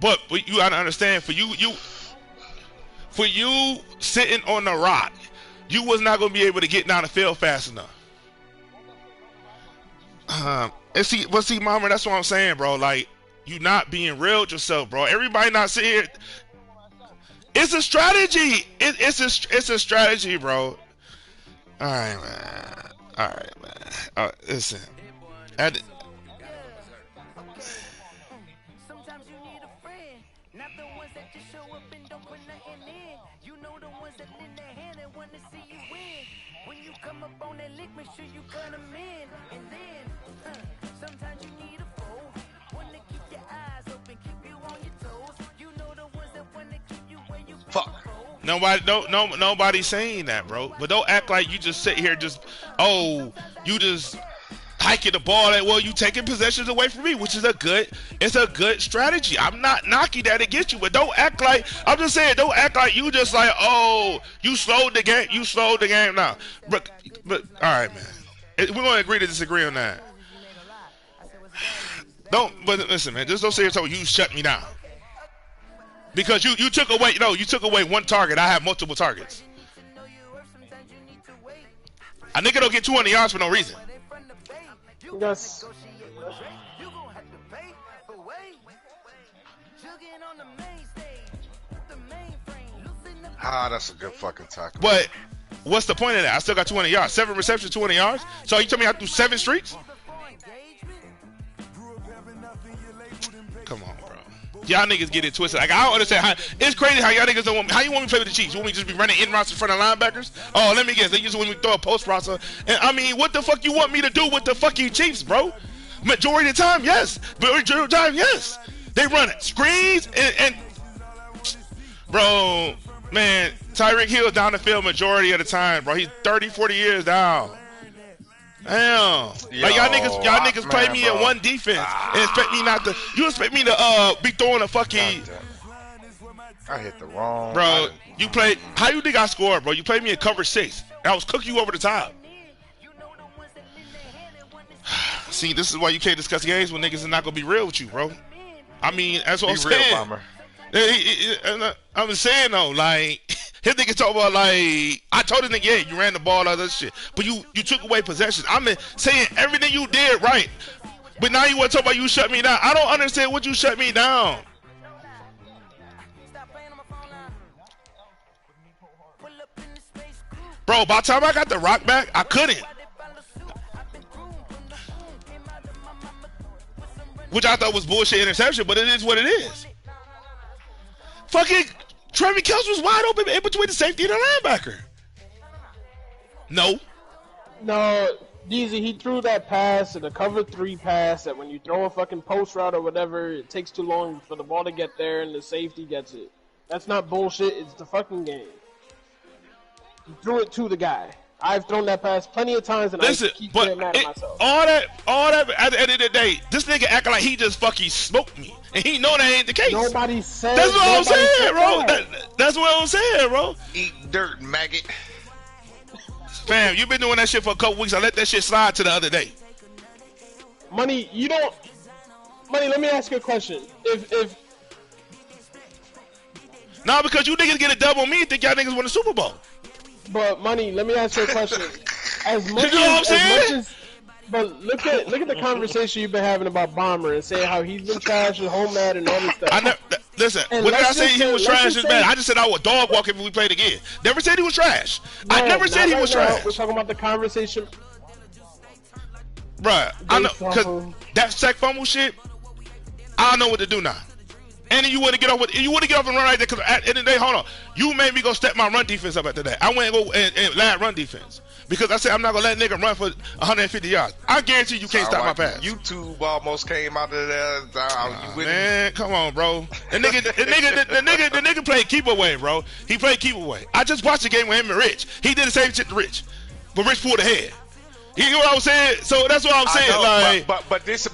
But you gotta understand, for you sitting on the rock, you was not gonna be able to get down the field fast enough. And see, Mama, that's what I'm saying, bro. Like, you not being real with yourself, bro. Everybody not sitting here. It's a strategy. It's a strategy, bro. All right, man. Listen. Fuck. Nobody's saying that, bro. But don't act like you just sit here, you just hiking the ball. Well, you taking possessions away from me, which is a good strategy. I'm not knocking that against you, but don't act like, I'm just saying, don't act like you just like, oh, you slowed the game now. But all right, man. We're gonna agree to disagree on that. But listen, man, just don't say it. You shut me down because you took away. No, you took away one target. I have multiple targets. A nigga don't get 200 yards for no reason. Yes. Ah, that's a good fucking tackle. But what's the point of that? I still got 200 yards. 7 receptions, 200 yards. So you tell me I do 7 streaks? Come on, bro. Y'all niggas get it twisted. Like, I don't understand how it's crazy how y'all niggas don't want me. How you want me to play with the Chiefs? You want me to just be running in roster in front of linebackers? Oh, let me guess. They just want me to throw a post roster. And I mean, what the fuck you want me to do with the fucking Chiefs, bro? Majority of the time, yes. Majority of the time, yes. They run it. Screens and bro, man, Tyreek Hill down the field majority of the time, bro. He's 30, 40 years down. Damn. Like y'all niggas play me in one defense and expect me not to. You expect me to be throwing a fucking. I hit the wrong. Bro, you played. How you think I scored, bro? You played me in cover 6. I was cooking you over the top. See, this is why you can't discuss games when niggas are not gonna be real with you, bro. I mean, that's what I'm saying. I'm saying though, like his nigga talk about like I told his nigga, yeah, you ran the ball, all that shit, but you took away possessions. I'm saying everything you did right, but now you want to talk about you shut me down. I don't understand what you shut me down. Bro, by the time I got the rock back, I couldn't. Which I thought was bullshit interception, but it is what it is. Fucking Trevor Kelce was wide open in between the safety and the linebacker. No, DZ, he threw that pass in a cover 3 pass that when you throw a fucking post route or whatever, it takes too long for the ball to get there and the safety gets it. That's not bullshit. It's the fucking game. He threw it to the guy. I've thrown that pass plenty of times, and I keep getting mad at myself. All that, at the end of the day, this nigga acting like he just fucking smoked me, and he know that ain't the case. Nobody said. That's what I'm saying, bro. That's what I'm saying, bro. Eat dirt, maggot. Fam, you been doing that shit for a couple weeks. I let that shit slide to the other day. Money, you don't. Money, let me ask you a question. If no, because you niggas get a dub on me, think y'all niggas win the Super Bowl. But Money, let me ask you a question. As much you know what I'm saying? But look at the conversation you've been having about Bomber and saying how he's been trash and home mad and all this stuff. Listen, when did I say he was trash and bad? I just said I would dog walk if we played again. Never said he was trash. No, I never said he was trash. We're talking about the conversation. Bruh, I know, because that sack fumble shit, I don't know what to do now. And you want to get off and run right there, because at the end of the day, hold on, you made me go step my run defense up after that. I went and go and lad run defense because I said I'm not gonna let nigga run for 150 yards. I guarantee you can't stop my pass. YouTube almost came out of there. Man, come on, bro. The nigga played keep away, bro. He played keep away. I just watched the game with him and Rich. He did the same shit to Rich, but Rich pulled ahead. You know what I'm saying? So that's what I'm saying. Know, like, but it's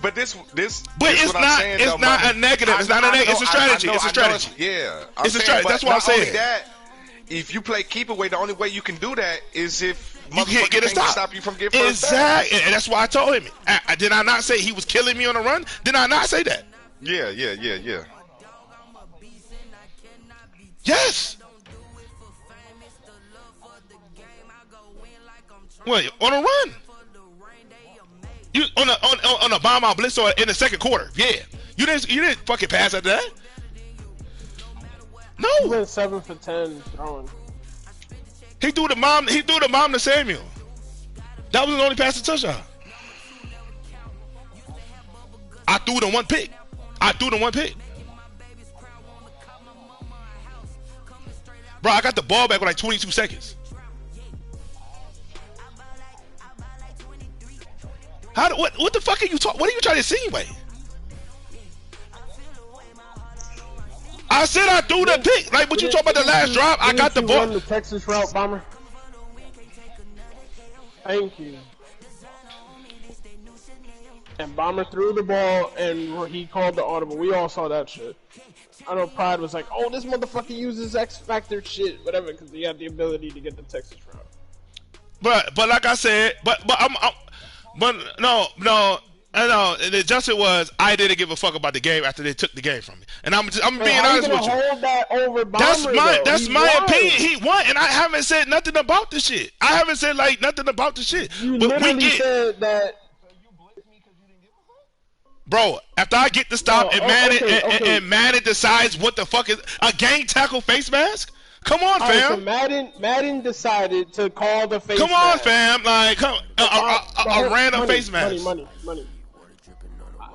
not. It's not a negative. It's not a negative. It's a strategy. It's a strategy. Yeah, it's a strategy. That's what I'm saying. If you play keep away, the only way you can do that is if you can't get a stop you from getting first exactly, and that's why I told him. Did I not say he was killing me on the run? Did I not say that? Yeah. Yes. What, on a run? You on a bomb out blitz or in the second quarter? Yeah. You didn't fucking pass after that. No. He went 7 for 10 throwing. He threw the bomb to Samuel. That was the only pass to touchdown. I threw the one pick. Bro, I got the ball back with like 22 seconds. What the fuck are you talking? What are you trying to insinuate? I said I threw the pick. Like, what you talking about the last drop? I got the ball. Run the Texas route, Bomber. Thank you. And Bomber threw the ball, and he called the audible. We all saw that shit. I know Pride was like, "Oh, this motherfucker uses X Factor shit, whatever," because he had the ability to get the Texas route. But like I said, but no. I know. And the adjustment was I didn't give a fuck about the game after they took the game from me. And I'm being honest with you. Hold that over Bomber, that's my opinion. He won, and I haven't said nothing about the shit. I haven't said like nothing about the shit. You literally said that. Bro, after I get the stop and Madden decides what the fuck is a gang tackle face mask. Come on, fam. So Madden decided to call the face mask. Come on, fam. Like, a random face mask. Money.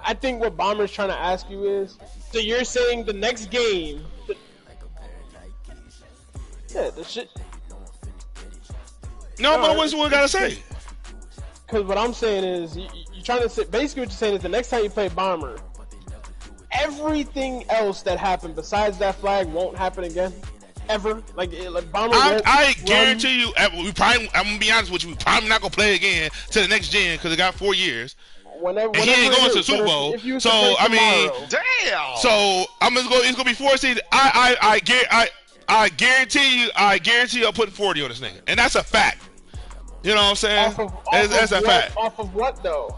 I think what Bomber's trying to ask you is, so you're saying the next game... Yeah, the shit... No, but what's what I gotta say? Because what I'm saying is, you're trying to say... Basically what you're saying is the next time you play Bomber, everything else that happened besides that flag won't happen again? Ever? Like Bomber I guarantee you, I'm gonna be honest with you, we probably not gonna play again to the next gen because it got 4 years. Whenever he ain't going to the Super Bowl. So I mean, damn. So I'm just going. It's gonna be 4 seasons. I guarantee you. I'm putting 40 on this nigga, and that's a fact. You know what I'm saying? That's a fact. Off of what though?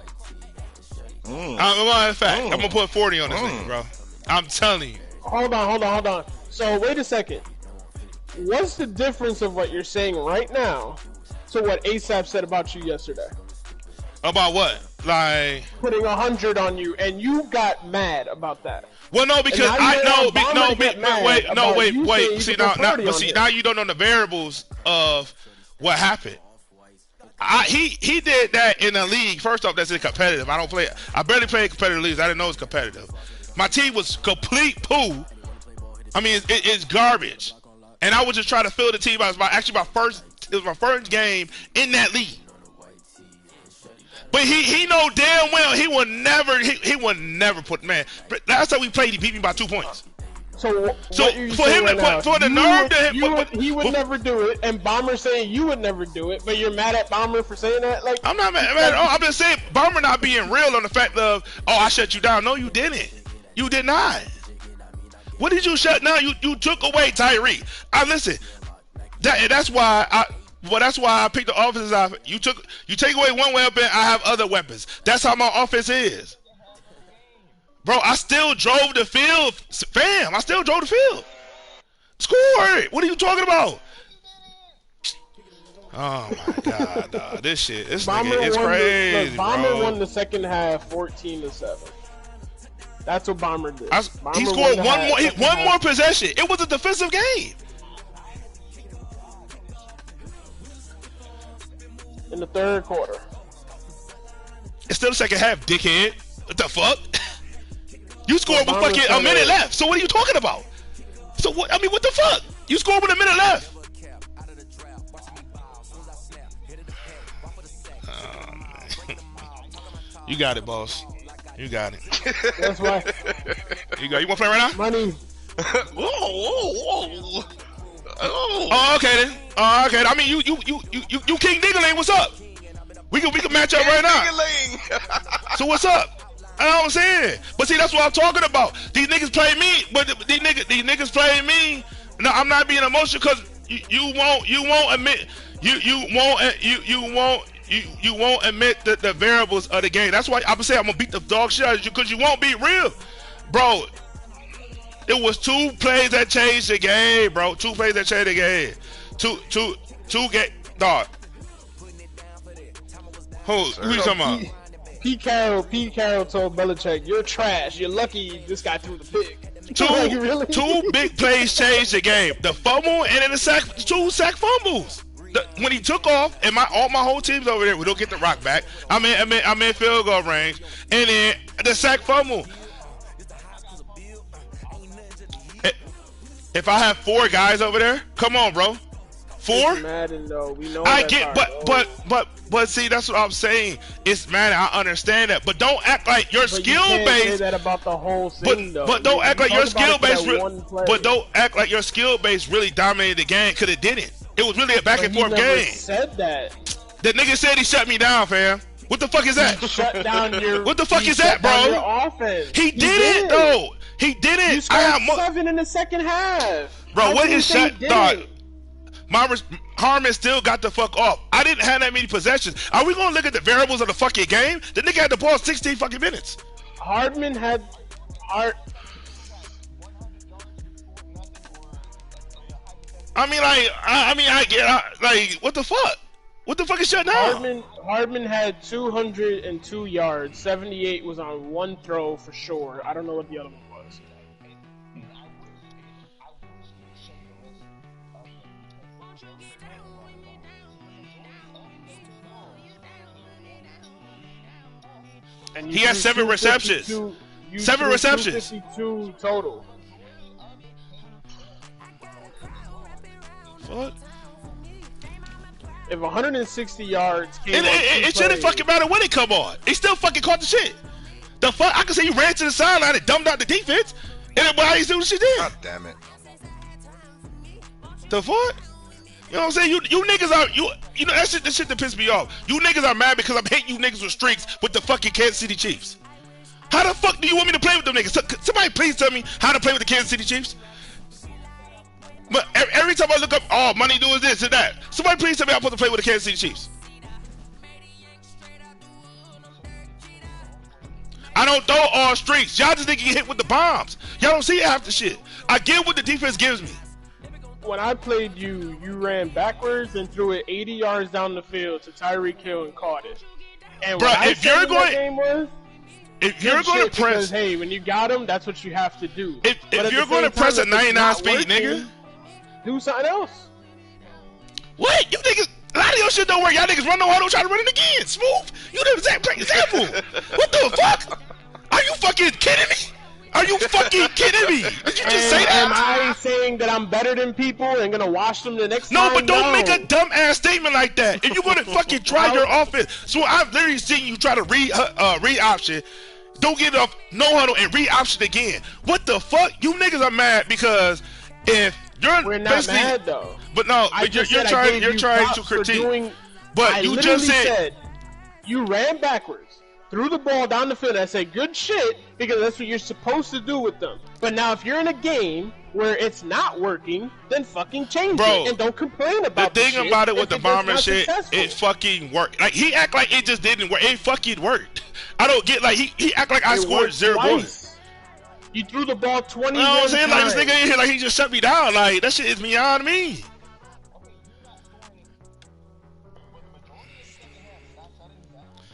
I'm gonna put 40 on this nigga, bro. I'm telling you. Hold on. So wait a second. What's the difference of what you're saying right now to what ASAP said about you yesterday? About what? Like putting 100 on you, and you got mad about that. Well, no, because wait. See now you don't know the variables of what happened. He did that in a league. First off, that's competitive. I barely play competitive leagues. I didn't know it was competitive. My team was complete poo. I mean, it's garbage. And I was just trying to fill the team. It was my first game in that league. But he know damn well he would never put, man. Last time we played, he beat me by 2 points. So for him for the nerve to him, he would never do it, and Bomber saying you would never do it, but you're mad at Bomber for saying that. Like I'm not mad at all. I'm just saying Bomber not being real on the fact of I shut you down. No, you didn't. You did not. What did you shut down? You took away Tyree. Listen. That's why I picked the offenses off. You take away one weapon, I have other weapons. That's how my offense is. Bro, I still drove the field. Fam, I still drove the field. Scored. What are you talking about? Oh my god, dog. This shit. This nigga is crazy. Bomber bro. won the second half 14-7. That's what Bomber did. He scored one more possession. It was a defensive game. In the third quarter. It's still the second half, dickhead. What the fuck? You scored with fucking a minute left. So what are you talking about? So what? I mean, what the fuck? You scored with a minute left. You got it, boss. You got it. That's why. You want to play right now? Money. Whoa. Oh, okay then. Okay. I mean, you King Dingaling. What's up? We can match up right now. So what's up? I know what I'm saying. But see, that's what I'm talking about. These niggas play me, but these niggas play me. No, I'm not being emotional because you won't admit the variables of the game. That's why I'm saying I'm gonna beat the dog shit out of you because you won't be real, bro. It was 2 plays that changed the game, bro. 2 plays that changed the game. Two game, dog. Who you talking about? Pete Carroll told Belichick, "You're trash. You're lucky you just got through the pick." Two big plays changed the game. The fumble and then the 2 sack fumbles. When he took off, and my whole team's over there, we don't get the rock back. I'm in field goal range, and then the sack fumble. If I have 4 guys over there, come on, bro. 4? Madden, though. We know I get, but see, that's what I'm saying. It's Madden. I understand that, but don't act like your skill base. Say that about the whole thing, though. But don't act like your skill base. But don't act like your skill base really dominated the game because it didn't. It was really a back and forth game. Said that. The nigga said he shut me down, fam. What the fuck is that? Shut down your. What the fuck is that, bro? Your offense. He didn't, though. He didn't. You scored 7 in the second half. Bro, what is shut? Dog. Hardman still got the fuck off. I didn't have that many possessions. Are we gonna look at the variables of the fucking game? The nigga had the ball 16 fucking minutes. Hardman had I get like what the fuck? What the fuck is shut down? Hardman had 202 yards. 78 was on one throw for sure. I don't know what the other one was. And he has 7 receptions. 7 receptions. 252 total. Fuck. If 160 yards came it shouldn't fucking matter when it come on. He still fucking caught the shit. The fuck? I can say he ran to the sideline and dumbed out the defense. And why he's doing shit there? God damn it. The fuck? You know what I'm saying? You niggas are you know that shit that pissed me off. You niggas are mad because I'm hating you niggas with streaks with the fucking Kansas City Chiefs. How the fuck do you want me to play with them niggas? Somebody please tell me how to play with the Kansas City Chiefs. But every time I look up, oh, money doing this and that. Somebody please tell me I'm supposed to play with the Kansas City Chiefs. I don't throw all streaks. Y'all just think you get hit with the bombs. Y'all don't see half the shit. I get what the defense gives me. When I played you ran backwards and threw it 80 yards down the field to Tyreek Hill and caught it. And bro, if you're going to press, because, hey, when you got him, that's what you have to do. If you're going to press a 99 speed, nigga, do something else. What? You niggas, a lot of your shit don't work. Y'all niggas run no auto, try to run it again. Smooth. You the example. What the fuck? Are you fucking kidding me? Are you fucking kidding me? Did you just say that? Am I saying that I'm better than people and gonna watch them the next time? No, but don't make a dumb ass statement like that. If you're gonna fucking try your offense, so I've literally seen you try to read option, don't get off no huddle and read option again. What the fuck? You niggas are mad because if we're not mad though. But no, but you're trying to critique. But you just said you ran backwards, threw the ball down the field. I said good shit because that's what you're supposed to do with them. But now if you're in a game where it's not working, then fucking change it and don't complain about the thing about it with the bomber shit. It fucking worked. Like he act like it just didn't work. It fucking worked. I don't get like he act like I scored 0 points. You threw the ball 21 times. You know what I'm saying? Like this nigga in here, like he just shut me down. Like that shit is beyond me.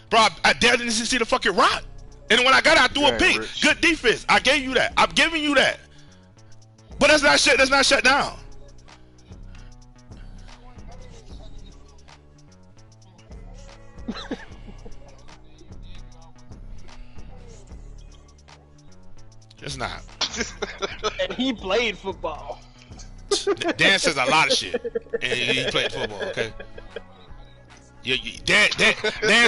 Bro, I didn't see the fucking rock. And when I got it, I threw a pick. Good defense. I gave you that. I'm giving you that. But that's not shut. That's not shut down. It's not. And he played football. Dan says a lot of shit. And he played football, okay? Dan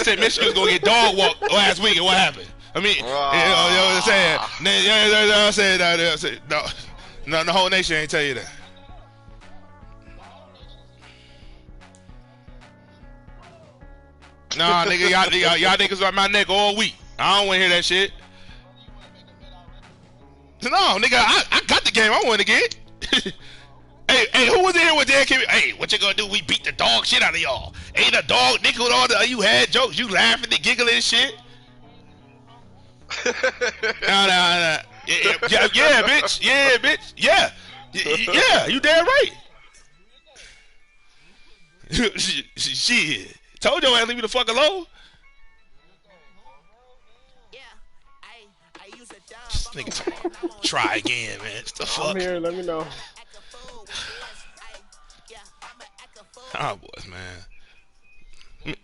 said Michigan's going to get dog walked last week, and what happened? I mean, you know what I'm saying? No, the whole nation ain't tell you that. Nah, nigga, y'all niggas on my neck all week. I don't want to hear that shit. No, nigga, I got the game I want to get. Hey, who was in here with Dan Kim? Hey, what you gonna do? We beat the dog shit out of y'all. Ain't a dog nickel all the you had jokes, you laughing and giggling and shit. Nah. Yeah, bitch. Yeah, bitch. Yeah. Yeah, you damn right. Shit. Told your ass leave me the fuck alone. This nigga try again, man. What the fuck? I'm here, let me know. Oh, boys, man.